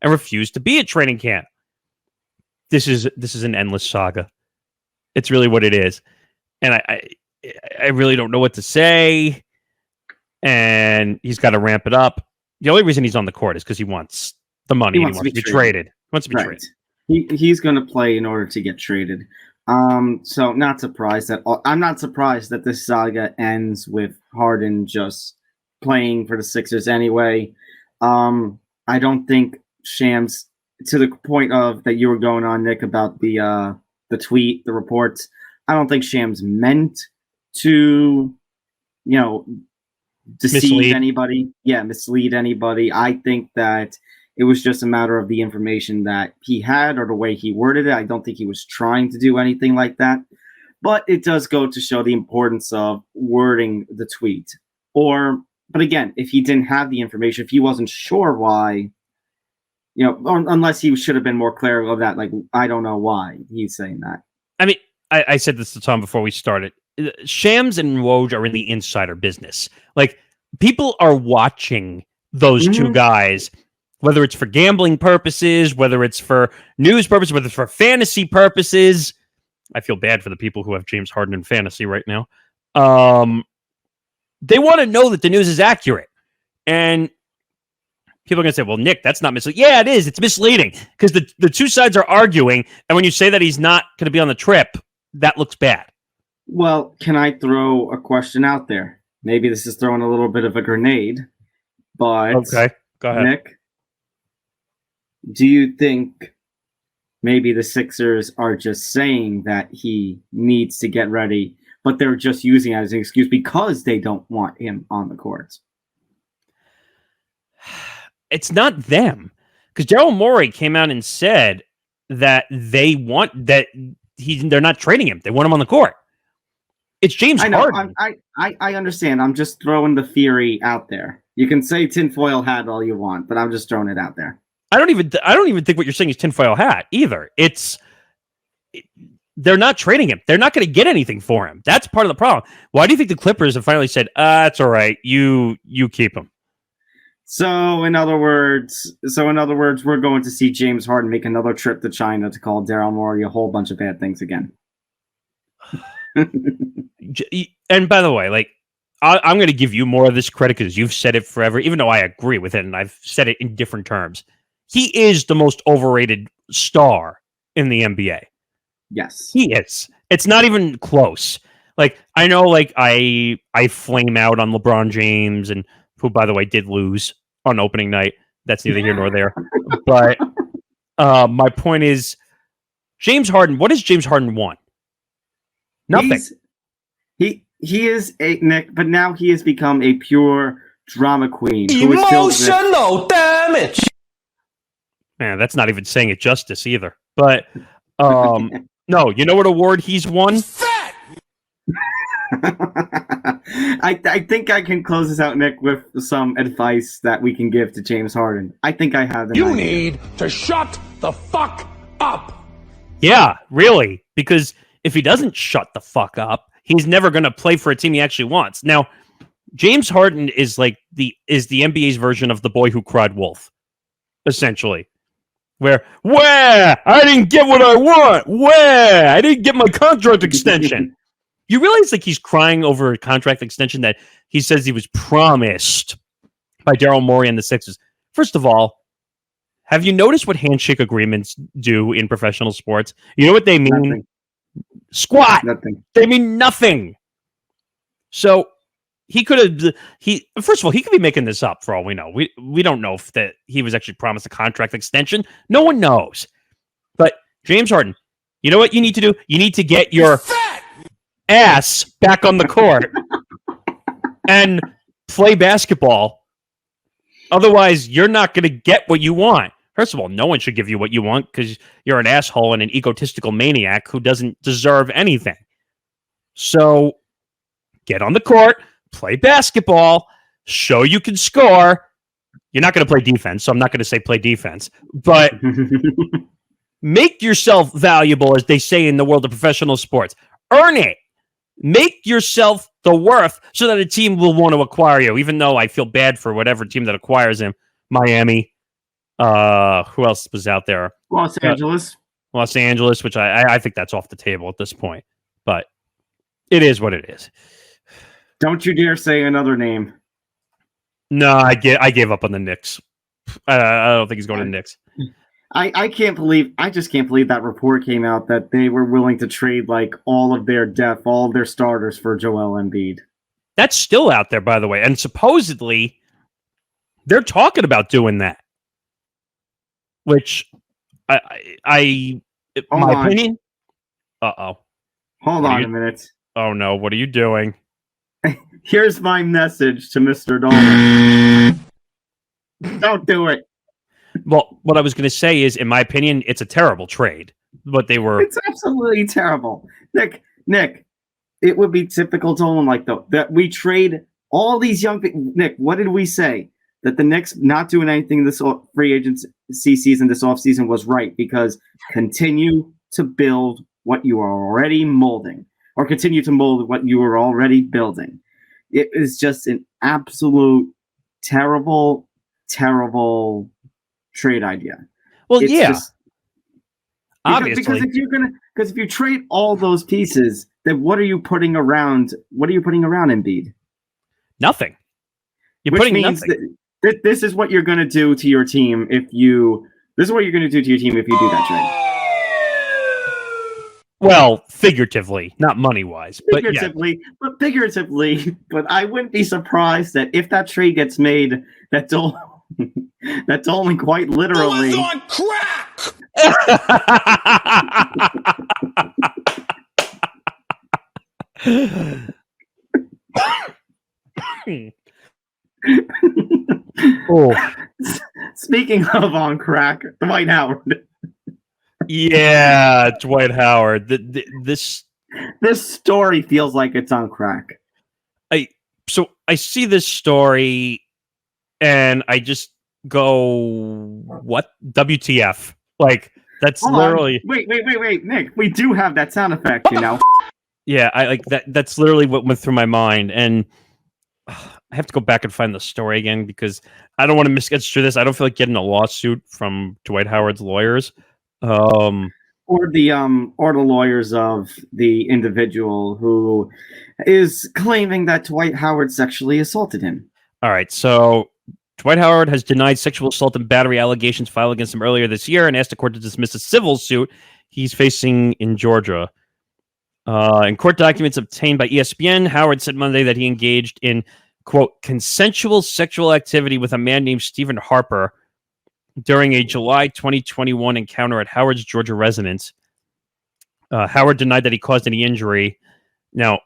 S1: and refused to be at training camp. This is an endless saga. It's really what it is. And I really don't know what to say. And he's got to ramp it up. The only reason he's on the court is because he wants the money. He wants to be traded. He wants to be traded.
S2: He's going to play in order to get traded. So not surprised at all. I'm not surprised that this saga ends with Harden just playing for the Sixers anyway. I don't think Shams, to the point of that you were going on, Nick, about the tweet, the reports, I don't think Shams meant to, deceive anybody. Yeah, mislead anybody. I think that it was just a matter of the information that he had or the way he worded it. I don't think he was trying to do anything like that. But it does go to show the importance of wording the tweet. But again, if he didn't have the information, if he wasn't sure why, unless he should have been more clear of that, like, I don't know why he's saying that.
S1: I mean, I said this to Tom before we started. Shams and Woj are in the insider business. Like, people are watching those two guys, whether it's for gambling purposes, whether it's for news purposes, whether it's for fantasy purposes. I feel bad for the people who have James Harden in fantasy right now. They want to know that the news is accurate. And people are going to say, well, Nick, that's not misleading. Yeah, it is. It's misleading because the two sides are arguing. And when you say that he's not going to be on the trip, that looks bad.
S2: Well, can I throw a question out there? Maybe this is throwing a little bit of a grenade, but
S1: okay, go ahead.
S2: Nick, do you think maybe the Sixers are just saying that he needs to get ready, but they're just using it as an excuse because they don't want him on the court?
S1: It's not them, because Daryl Morey came out and said that they're not trading him. They want him on the court. It's James Harden.
S2: I understand. I'm just throwing the theory out there. You can say tinfoil hat all you want, but I'm just throwing it out there.
S1: I don't even think what you're saying is tinfoil hat either. They're not trading him. They're not going to get anything for him. That's part of the problem. Why do you think the Clippers have finally said, "It's all right. You keep him"?
S2: So in other words, we're going to see James Harden make another trip to China to call Daryl Morey a whole bunch of bad things again.
S1: And by the way, like, I'm going to give you more of this credit because you've said it forever, even though I agree with it and I've said it in different terms. He is the most overrated star in the NBA.
S2: Yes,
S1: he is. It's not even close. Like, I know, like, I flame out on LeBron James, and who, by the way, did lose on opening night. That's neither here nor there. But my point is, James Harden. What does James Harden want? Nothing.
S2: He is a Nick, but now he has become a pure drama queen.
S4: Emotional damage.
S1: Man, that's not even saying it justice either. But no, you know what award he's won?
S4: Fat.
S2: I think I can close this out, Nick, with some advice that we can give to James Harden. I think I have.
S4: You need to shut the fuck up.
S1: Yeah, really, because if he doesn't shut the fuck up, he's never going to play for a team he actually wants. Now, James Harden is like the NBA's version of the boy who cried wolf, essentially. Where I didn't get what I want. I didn't get my contract extension. You realize, like, he's crying over a contract extension that he says he was promised by Daryl Morey and the Sixers. First of all, have you noticed what handshake agreements do in professional sports? You know what they mean?
S2: Nothing.
S1: Squat.
S2: Nothing.
S1: They mean nothing. So he could have. First of all, he could be making this up for all we know. We don't know if that he was actually promised a contract extension. No one knows. But James Harden, you know what you need to do? You need to get your ass back on the court and play basketball. Otherwise, you're not going to get what you want. First of all, no one should give you what you want because you're an asshole and an egotistical maniac who doesn't deserve anything. So get on the court, play basketball, show you can score. You're not going to play defense, so I'm not going to say play defense. But make yourself valuable, as they say in the world of professional sports. Earn it. Make yourself the worth so that a team will want to acquire you, even though I feel bad for whatever team that acquires him. Miami. Who else was out there?
S2: Los Angeles.
S1: Los Angeles, which I think that's off the table at this point. But it is what it is.
S2: Don't you dare say another name.
S1: No, I gave up on the Knicks. I don't think he's going to the Knicks.
S2: I just can't believe that report came out that they were willing to trade like all of their depth, all of their starters for Joel Embiid.
S1: That's still out there, by the way. And supposedly they're talking about doing that. Which my opinion. Uh-oh.
S2: Hold on a minute.
S1: Oh no, what are you doing?
S2: Here's my message to Mr. Dolman. Don't do it.
S1: Well, what I was going to say is, in my opinion, it's a terrible trade. But they were.
S2: It's absolutely terrible. Nick, it would be typical Dolan like though that we trade all these young people. Nick, what did we say? That the Knicks not doing anything this free agency season, this offseason was right because continue to build what you are already molding or continue to mold what you are already building. It is just an absolute terrible, terrible trade idea.
S1: Well,
S2: it's
S1: yeah.
S2: Obviously. Because if you trade all those pieces, then what are you putting around Embiid?
S1: Nothing. You're
S2: Which
S1: putting
S2: means
S1: nothing.
S2: This is what you're going to do to your team if you do that trade.
S1: Well, figuratively, not money-wise.
S2: Figuratively, but I wouldn't be surprised that if that trade gets made, that's only quite literally.
S4: Who is on crack?
S1: Oh.
S2: Speaking of on crack, Dwight Howard.
S1: Yeah, Dwight Howard. This
S2: story feels like it's on crack.
S1: So I see this story and I just go, what? WTF? Like, that's
S2: Hold
S1: literally.
S2: On. Wait, Nick. We do have that sound effect, you know.
S1: Yeah, I like that. That's literally what went through my mind, and I have to go back and find the story again because I don't want to misconstrue this. I don't feel like getting a lawsuit from Dwight Howard's lawyers,
S2: or the lawyers of the individual who is claiming that Dwight Howard sexually assaulted him.
S1: All right, so Dwight Howard has denied sexual assault and battery allegations filed against him earlier this year and asked the court to dismiss a civil suit he's facing in Georgia. In court documents obtained by ESPN, Howard said Monday that he engaged in, quote, consensual sexual activity with a man named Stephen Harper during a July 2021 encounter at Howard's Georgia residence. Howard denied that he caused any injury. Now,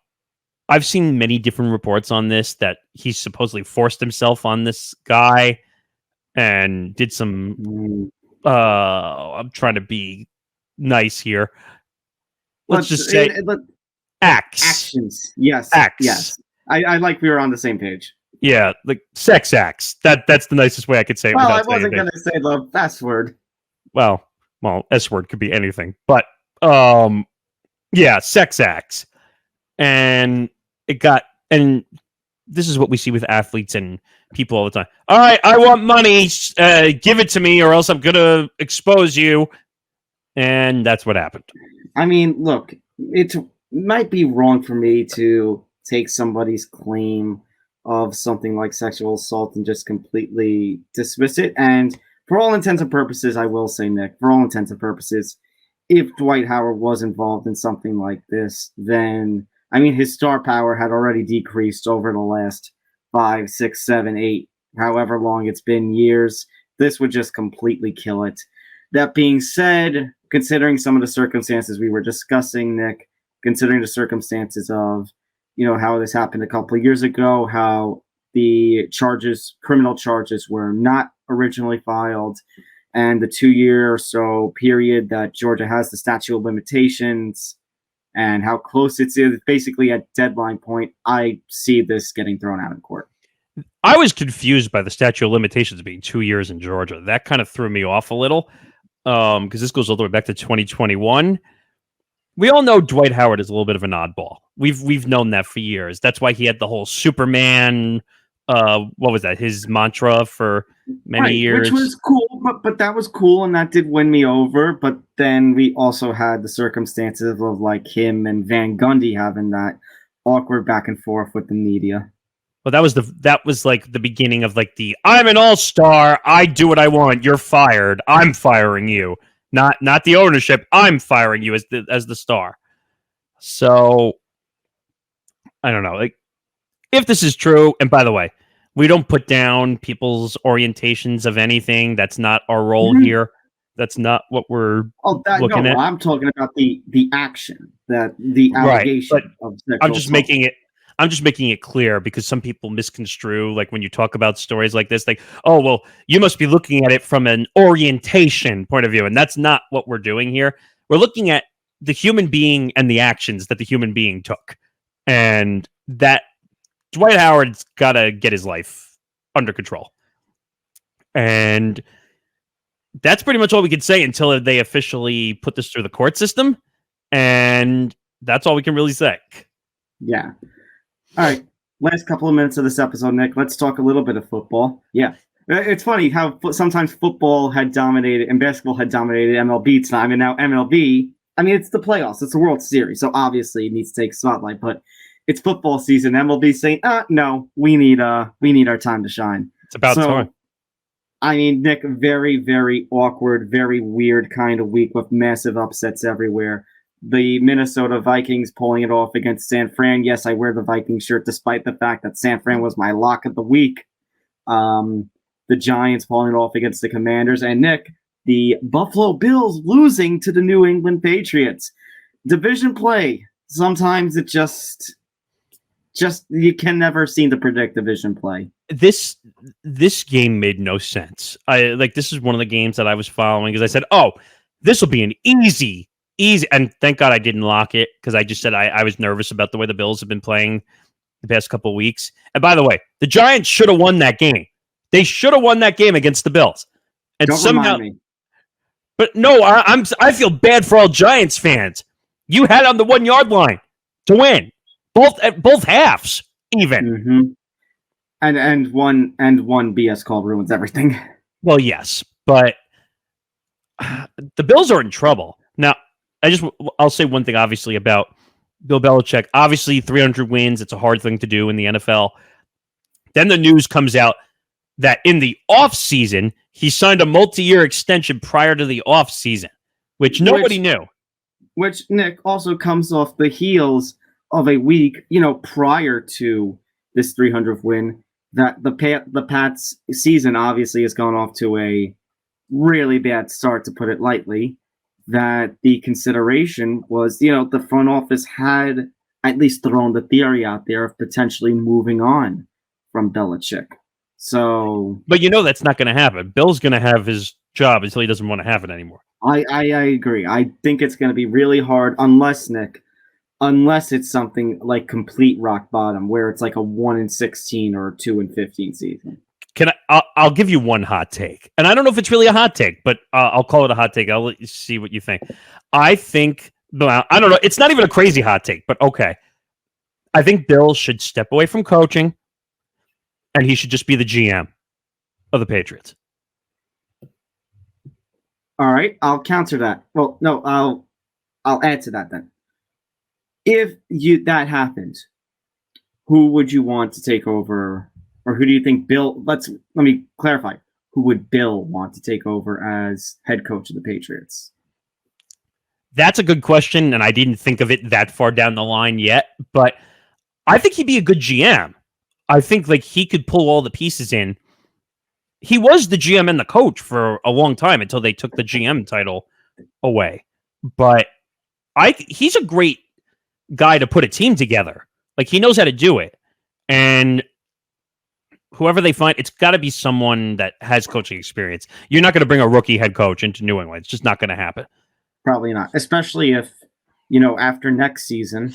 S1: I've seen many different reports on this, that he supposedly forced himself on this guy and did some, I'm trying to be nice here. Let's just say
S2: actions. Yes.
S1: Acts.
S2: Yes. I like we were on the same page.
S1: Yeah, like sex acts. That's the nicest way I could say it.
S2: Well, I wasn't going to say the S word.
S1: Well, S word could be anything. But yeah, sex acts. And this is what we see with athletes and people all the time. All right, I want money. Give it to me or else I'm going to expose you. And that's what happened.
S2: I mean, look, it might be wrong for me to take somebody's claim of something like sexual assault and just completely dismiss it. And for all intents and purposes, I will say, Nick, for all intents and purposes, if Dwight Howard was involved in something like this, then, I mean, his star power had already decreased over the last 5, 6, 7, 8, however long it's been, years. This would just completely kill it. That being said, considering some of the circumstances we were discussing, Nick, considering the circumstances of, how this happened a couple of years ago, how the criminal charges were not originally filed, and the 2-year or so period that Georgia has the statute of limitations and how close it's basically at deadline point, I see this getting thrown out in court.
S1: I was confused by the statute of limitations being 2 years in Georgia. That kind of threw me off a little because this goes all the way back to 2021. We all know Dwight Howard is a little bit of an oddball. We've known that for years. That's why he had the whole Superman. What was that? His mantra for many years,
S2: which was cool. But that was cool, and that did win me over. But then we also had the circumstances of like him and Van Gundy having that awkward back and forth with the media.
S1: Well, that was like the beginning of like the I'm an all-star. I do what I want. You're fired. I'm firing you. Not the ownership. I'm firing you as the star. So I don't know. Like if this is true, and by the way, we don't put down people's orientations of anything. That's not our role here. That's not what we're looking at.
S2: I'm talking about the action, the allegation of sexual assault.
S1: I'm just making it clear because some people misconstrue, like when you talk about stories like this, like, oh, well, you must be looking at it from an orientation point of view. And that's not what we're doing here. We're looking at the human being and the actions that the human being took. And that Dwight Howard's got to get his life under control. And that's pretty much all we could say until they officially put this through the court system. And that's all we can really say.
S2: Yeah. All right, last couple of minutes of this episode, Nick. Let's talk a little bit of football. Yeah, it's funny how sometimes football had dominated and basketball had dominated MLB time, and now MLB. I mean, it's the playoffs, it's the World Series, so obviously it needs to take spotlight. But it's football season. MLB saying, no, we need our time to shine.
S1: It's about time.
S2: I mean, Nick, very, very awkward, very weird kind of week with massive upsets everywhere. The Minnesota Vikings pulling it off against San Fran. Yes, I wear the Vikings shirt despite the fact that San Fran was my lock of the week. The Giants pulling it off against the Commanders. And Nick, the Buffalo Bills losing to the New England Patriots. Division play. Sometimes it just you can never seem to predict division play.
S1: This game made no sense. This is one of the games that I was following because I said, oh, this will be an easy, and thank God I didn't lock it because I just said I was nervous about the way the Bills have been playing the past couple of weeks. And by the way, the Giants should have won that game. They should have won that game against the Bills. And
S2: Don't
S1: somehow,
S2: remind me.
S1: But no, I feel bad for all Giants fans. You had on the 1 yard line to win both halves even.
S2: Mm-hmm. And one BS call ruins everything.
S1: Well, yes, but the Bills are in trouble now. I'll say one thing, obviously, about Bill Belichick. Obviously, 300 wins, it's a hard thing to do in the NFL. Then the news comes out that in the offseason, he signed a multi-year extension prior to the offseason, which nobody knew.
S2: Which, Nick, also comes off the heels of a week, prior to this 300th win, that the Pats season obviously has gone off to a really bad start, to put it lightly. That the consideration was, the front office had at least thrown the theory out there of potentially moving on from Belichick. So,
S1: but that's not going to happen. Bill's going to have his job until he doesn't want to have it anymore.
S2: I agree. I think it's going to be really hard unless it's something like complete rock bottom, where it's like a 1-16 or 2-15 season.
S1: I'll give you one hot take, and I don't know if it's really a hot take, but I'll call it a hot take. I'll let you see what you think. I think, I don't know. It's not even a crazy hot take, but okay. I think Bill should step away from coaching, and he should just be the GM of the Patriots.
S2: All right, I'll counter that. Well, no, I'll add to that then. If that happens, who would you want to take over? Or who do you think Bill? Let me clarify. Who would Bill want to take over as head coach of the Patriots?
S1: That's a good question, and I didn't think of it that far down the line yet. But I think he'd be a good GM. I think he could pull all the pieces in. He was the GM and the coach for a long time until they took the GM title away. But he's a great guy to put a team together. He knows how to do it, and whoever they find, it's got to be someone that has coaching experience. You're not going to bring a rookie head coach into New England. It's just not going to happen.
S2: Probably not, especially if, after next season,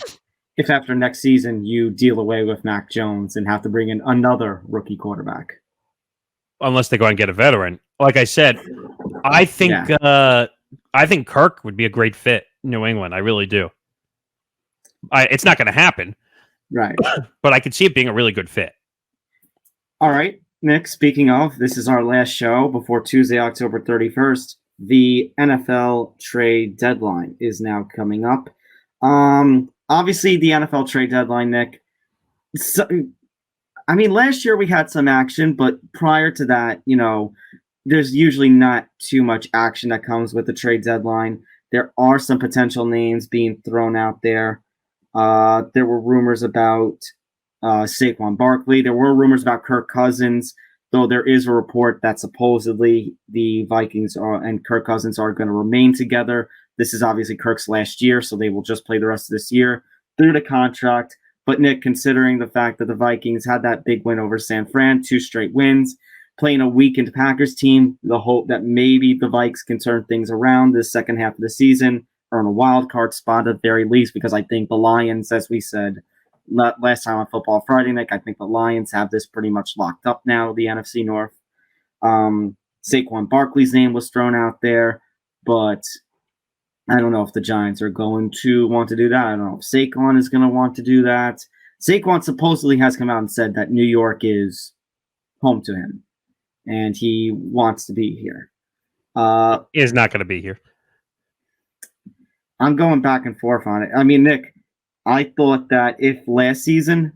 S2: you deal away with Mac Jones and have to bring in another rookie quarterback.
S1: Unless they go and get a veteran. Like I said, I think Kirk would be a great fit in New England. I really do. It's not going to happen.
S2: Right.
S1: But I could see it being a really good fit.
S2: All right, Nick, speaking of, this is our last show before Tuesday, October 31st. The NFL trade deadline is now coming up. Obviously, the NFL trade deadline, Nick. Last year we had some action, but prior to that, there's usually not too much action that comes with the trade deadline. There are some potential names being thrown out there. There were rumors about Saquon Barkley. There were rumors about Kirk Cousins, though there is a report that supposedly the Vikings and Kirk Cousins are going to remain together. This is obviously Kirk's last year, so they will just play the rest of this year through the contract. But Nick, considering the fact that the Vikings had that big win over San Fran, 2 straight wins, playing a weakened Packers team, the hope that maybe the Vikes can turn things around this second half of the season, earn a wild card spot at the very least, because I think the Lions, as we said last time on Football Friday, Nick, I think the Lions have this pretty much locked up now, the NFC North. Saquon Barkley's name was thrown out there, but I don't know if the Giants are going to want to do that. I don't know if Saquon is going to want to do that. Saquon supposedly has come out and said that New York is home to him, and he wants to be here.
S1: He is not going to be here.
S2: I'm going back and forth on it. Nick, I thought that if last season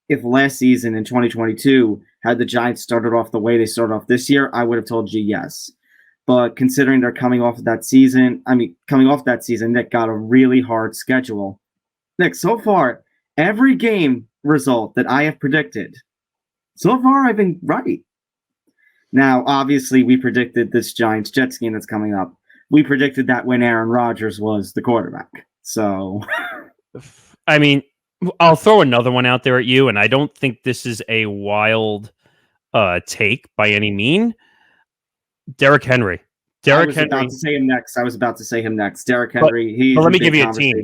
S2: in 2022 had the Giants started off the way they started off this year, I would have told you yes. But considering they're coming off that season, Nick got a really hard schedule. Nick, so far, every game result that I have predicted, so far I've been right. Now, obviously, we predicted this Giants-Jets game that's coming up. We predicted that when Aaron Rodgers was the quarterback. So,
S1: I'll throw another one out there at you, and I don't think this is a wild take by any mean. Derrick Henry.
S2: I was about to say him next. Derrick Henry.
S1: But let me give you a team.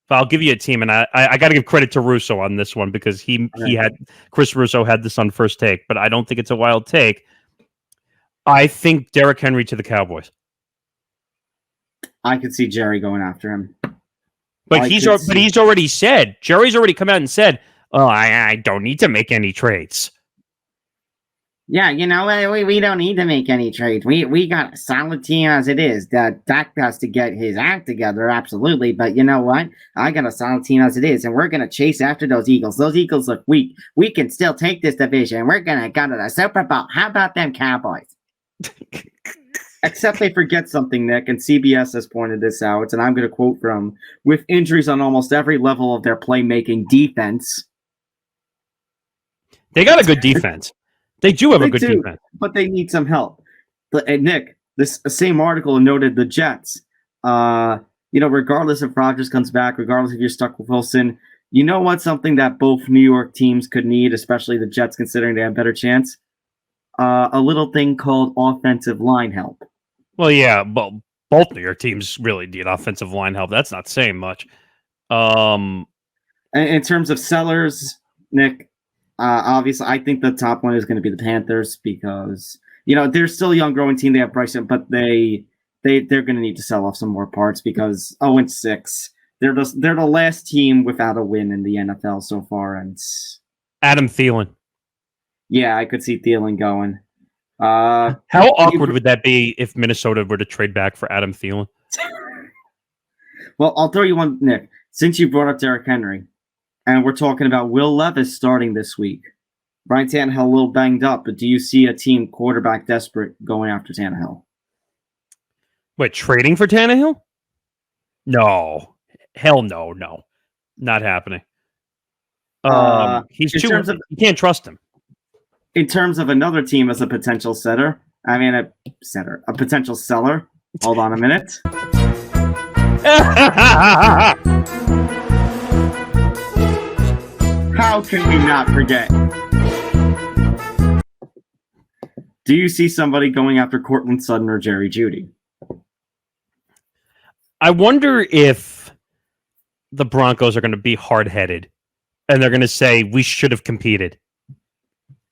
S1: I'll give you a team, and I got to give credit to Russo on this one because he had Chris Russo had this on First Take, but I don't think it's a wild take. I think Derrick Henry to the Cowboys.
S2: I could see Jerry going after him.
S1: But he's already said, Jerry's already come out and said, "Oh, I don't need to make any trades."
S2: Yeah, we don't need to make any trades. We got a solid team as it is. That Dak has to get his act together, absolutely. But you know what? I got a solid team as it is, and we're gonna chase after those Eagles. Those Eagles look weak. We can still take this division. We're gonna go to the Super Bowl. How about them Cowboys? Except they forget something, Nick, and CBS has pointed this out, and I'm going to quote from, with injuries on almost every level of their playmaking defense.
S1: They got a good defense. They do have a good defense.
S2: But they need some help. Nick, this same article noted the Jets. Regardless if Rodgers comes back, regardless if you're stuck with Wilson, you know what? Something that both New York teams could need, especially the Jets, considering they have a better chance? A little thing called offensive line help.
S1: Well, yeah, but both of your teams really need offensive line help. That's not saying much.
S2: In terms of sellers, Nick, obviously, I think the top one is going to be the Panthers because they're still a young, growing team. They have Bryson, but they're going to need to sell off some more parts because 0-6. They're the last team without a win in the NFL so far. And
S1: Adam Thielen.
S2: Yeah, I could see Thielen going.
S1: How awkward would that be if Minnesota were to trade back for Adam Thielen?
S2: Well, I'll throw you one, Nick. Since you brought up Derrick Henry, and we're talking about Will Levis starting this week. Ryan Tannehill a little banged up, but do you see a team quarterback desperate going after Tannehill?
S1: Wait, trading for Tannehill? No. Hell no. Not happening. He's too. You can't trust him.
S2: In terms of another team as a potential a potential seller. Hold on a minute. How can we not forget Do you see somebody going after Cortland Sutton or Jerry Jeudy?
S1: I wonder if the Broncos are going to be hard-headed and they're going to say we should have competed.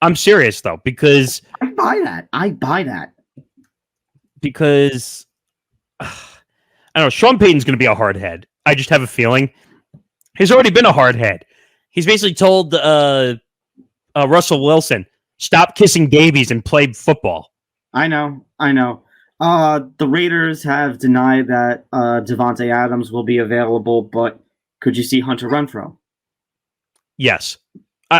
S1: I'm serious though, because
S2: I buy that.
S1: Because I don't know, Sean Payton's going to be a hard head. I just have a feeling he's already been a hard head. He's basically told Russell Wilson, stop kissing babies and play football.
S2: I know. The Raiders have denied that Devontae Adams will be available, but could you see Hunter Renfrow?
S1: Yes.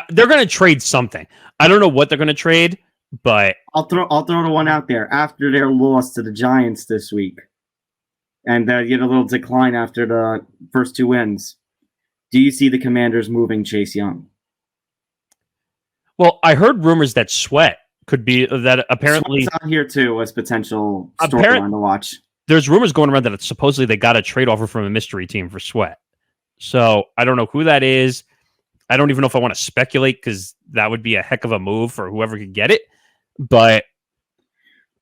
S1: They're going to trade something. I don't know what they're going to trade, but
S2: I'll throw the one out there. After their loss to the Giants this week, and a little decline after the first 2 wins, do you see the Commanders moving Chase Young?
S1: Well, I heard rumors that Sweat could be that apparently
S2: Sweat's out here too as potential storyline to watch.
S1: There's rumors going around that supposedly they got a trade offer from a mystery team for Sweat. So I don't know who that is. I don't even know if I want to speculate because that would be a heck of a move for whoever could get it. But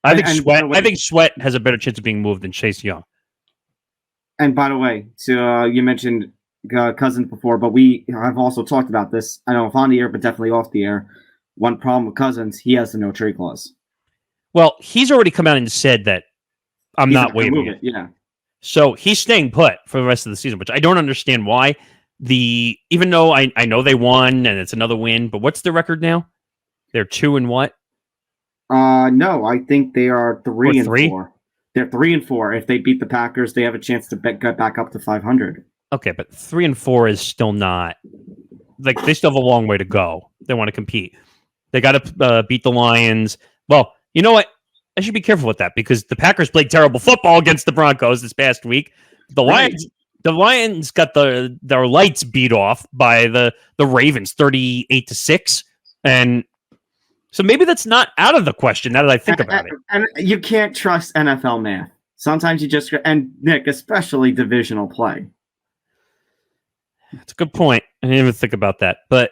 S1: I think Sweat has a better chance of being moved than Chase Young.
S2: And by the way, you mentioned Cousins before, but we have also talked about this. I don't know if on the air, but definitely off the air. One problem with Cousins, he has the no trade clause.
S1: Well, he's already come out and said that he's not waiving it.
S2: Yeah.
S1: So he's staying put for the rest of the season, which I don't understand why. Even though I know they won and it's another win, but what's the record now? They're 2 and what?
S2: No, I think they are 3 and
S1: 3?
S2: 4. They're 3 and 4. If they beat the Packers, they have a chance to get back up to 500.
S1: Okay, but 3 and 4 is still not they still have a long way to go. They want to compete. They got to beat the Lions. Well, you know what? I should be careful with that because the Packers played terrible football against the Broncos this past week. The Lions got their lights beat off by the Ravens 38-6, and so maybe that's not out of the question now that I think about it.
S2: And you can't trust NFL math. Sometimes you just and Nick, especially divisional play.
S1: That's a good point. I didn't even think about that, but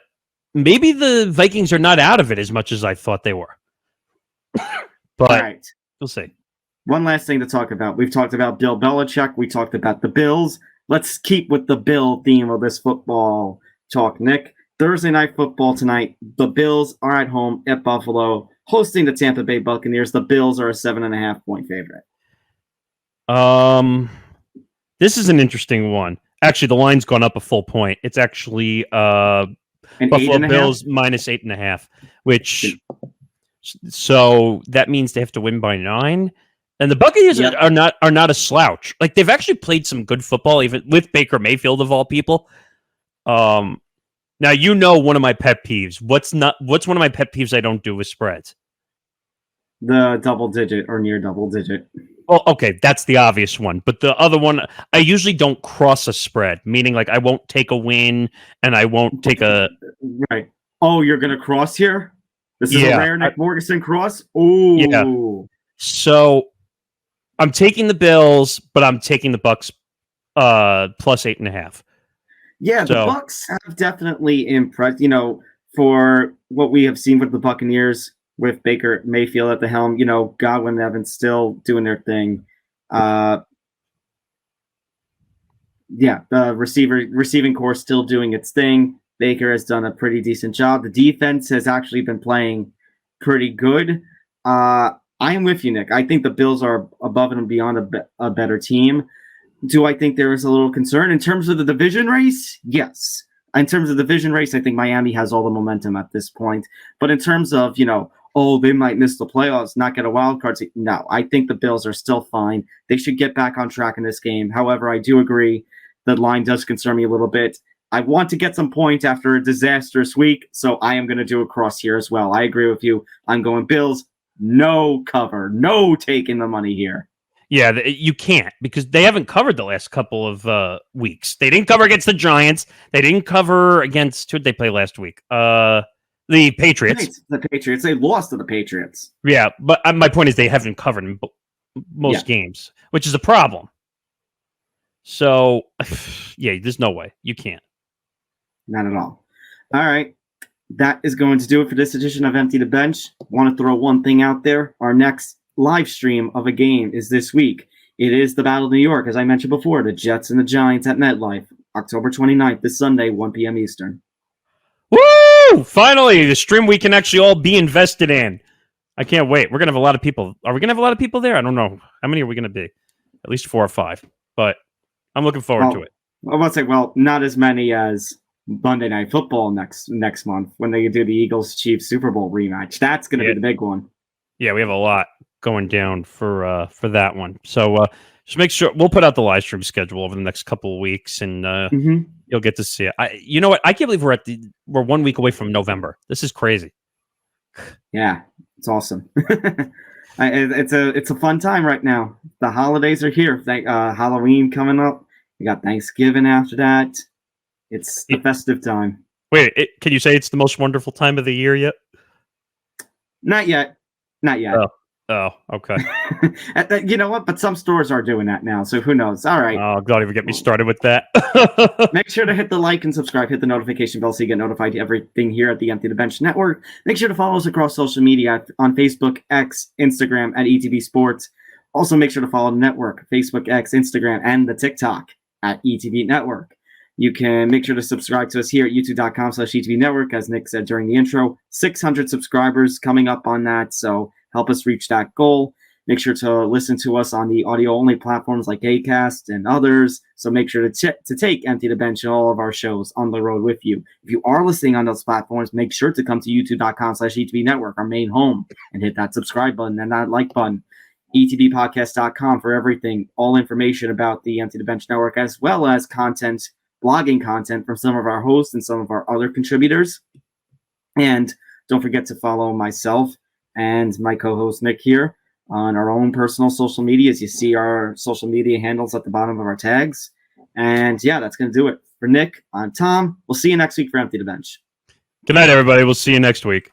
S1: maybe the Vikings are not out of it as much as I thought they were. But
S2: all right,
S1: we'll see.
S2: One last thing to talk about. We've talked about Bill Belichick. We talked about the Bills. Let's keep with the Bill theme of this football talk, Nick. Thursday night football tonight. The Bills are at home at Buffalo, hosting the Tampa Bay Buccaneers. The Bills are a 7.5-point favorite.
S1: This is an interesting one. Actually, the line's gone up a full point. It's actually Buffalo Bills minus 8.5, which so that means they have to win by 9. And the Buccaneers are not a slouch. Like they've actually played some good football, even with Baker Mayfield of all people. Now one of my pet peeves. What's one of my pet peeves I don't do with spreads?
S2: The double digit or near double digit.
S1: Well, okay, that's the obvious one. But the other one, I usually don't cross a spread, meaning like I won't take a win and I won't take a
S2: right. Oh, you're gonna cross here? This is a rare Nick Morgasen cross. Oh,
S1: yeah. So I'm taking the Bills, but I'm taking the Bucks plus 8.5.
S2: Yeah, the Bucks have definitely impressed. For what we have seen with the Buccaneers with Baker Mayfield at the helm, Godwin and Evans still doing their thing. The receiving core still doing its thing. Baker has done a pretty decent job. The defense has actually been playing pretty good. I am with you, Nick. I think the Bills are above and beyond a better team. Do I think there is a little concern in terms of the division race? Yes. In terms of the division race, I think Miami has all the momentum at this point. But in terms of, they might miss the playoffs, not get a wild card. No, I think the Bills are still fine. They should get back on track in this game. However, I do agree the line does concern me a little bit. I want to get some points after a disastrous week, so I am going to do a cross here as well. I agree with you. I'm going Bills. No cover. No taking the money here.
S1: Yeah, you can't because they haven't covered the last couple of weeks. They didn't cover against the Giants. They didn't cover against who did they play last week? The Patriots.
S2: The Patriots. They lost to the Patriots.
S1: Yeah, but my point is they haven't covered in most games, which is a problem. So, yeah, there's no way. You can't.
S2: Not at all. All right. that is going to do it for this edition of Empty the Bench. Want to throw one thing out there. Our next live stream of a game is this week. It is the Battle of New York, as I mentioned before, the Jets and the Giants at MetLife, October 29th, this Sunday, 1 p.m. Eastern.
S1: Woo! Finally, the stream we can actually all be invested in. I can't wait. We're going to have a lot of people. Are we going to have a lot of people there? I don't know. How many are we going to be? At least 4 or 5. But I'm looking forward to it.
S2: I want to say, not as many as Monday Night Football next month when they do the Eagles-Chiefs Super Bowl rematch. That's going to be the big one. Yeah,
S1: we have a lot going down for that one. So just make sure we'll put out the live stream schedule over the next couple of weeks, and you'll get to see it. You know what? I can't believe we're 1 week away from November. This is crazy.
S2: Yeah, it's awesome. It's a fun time right now. The holidays are here. Halloween coming up. We got Thanksgiving after that. It's the festive time.
S1: Wait, can you say it's the most wonderful time of the year yet?
S2: Not yet.
S1: Oh, okay.
S2: You know what? But some stores are doing that now, so who knows? All right.
S1: Oh, don't even get me started with that.
S2: Make sure to hit the like and subscribe. Hit the notification bell so you get notified to everything here at the Empty the Bench Network. Make sure to follow us across social media on Facebook, X, Instagram, at ETB Sports. Also, make sure to follow the network, Facebook, X, Instagram, and the TikTok at ETB Network. You can make sure to subscribe to us here at youtube.com/ETB Network. As Nick said during the intro, 600 subscribers coming up on that, so help us reach that goal. Make sure to listen to us on the audio-only platforms like Acast and others. So make sure to take Empty the Bench and all of our shows on the road with you. If you are listening on those platforms, make sure to come to youtube.com/ETB Network, our main home, and hit that subscribe button and that like button. ETBpodcast.com for everything, all information about the Empty the Bench Network, as well as content, blogging content from some of our hosts and some of our other contributors. And don't forget to follow myself and my co-host Nick here on our own personal social medias. You see our social media handles at the bottom of our tags. And yeah, that's going to do it. For Nick, I'm Tom. We'll see you next week for Empty the Bench.
S1: Good night, everybody. We'll see you next week.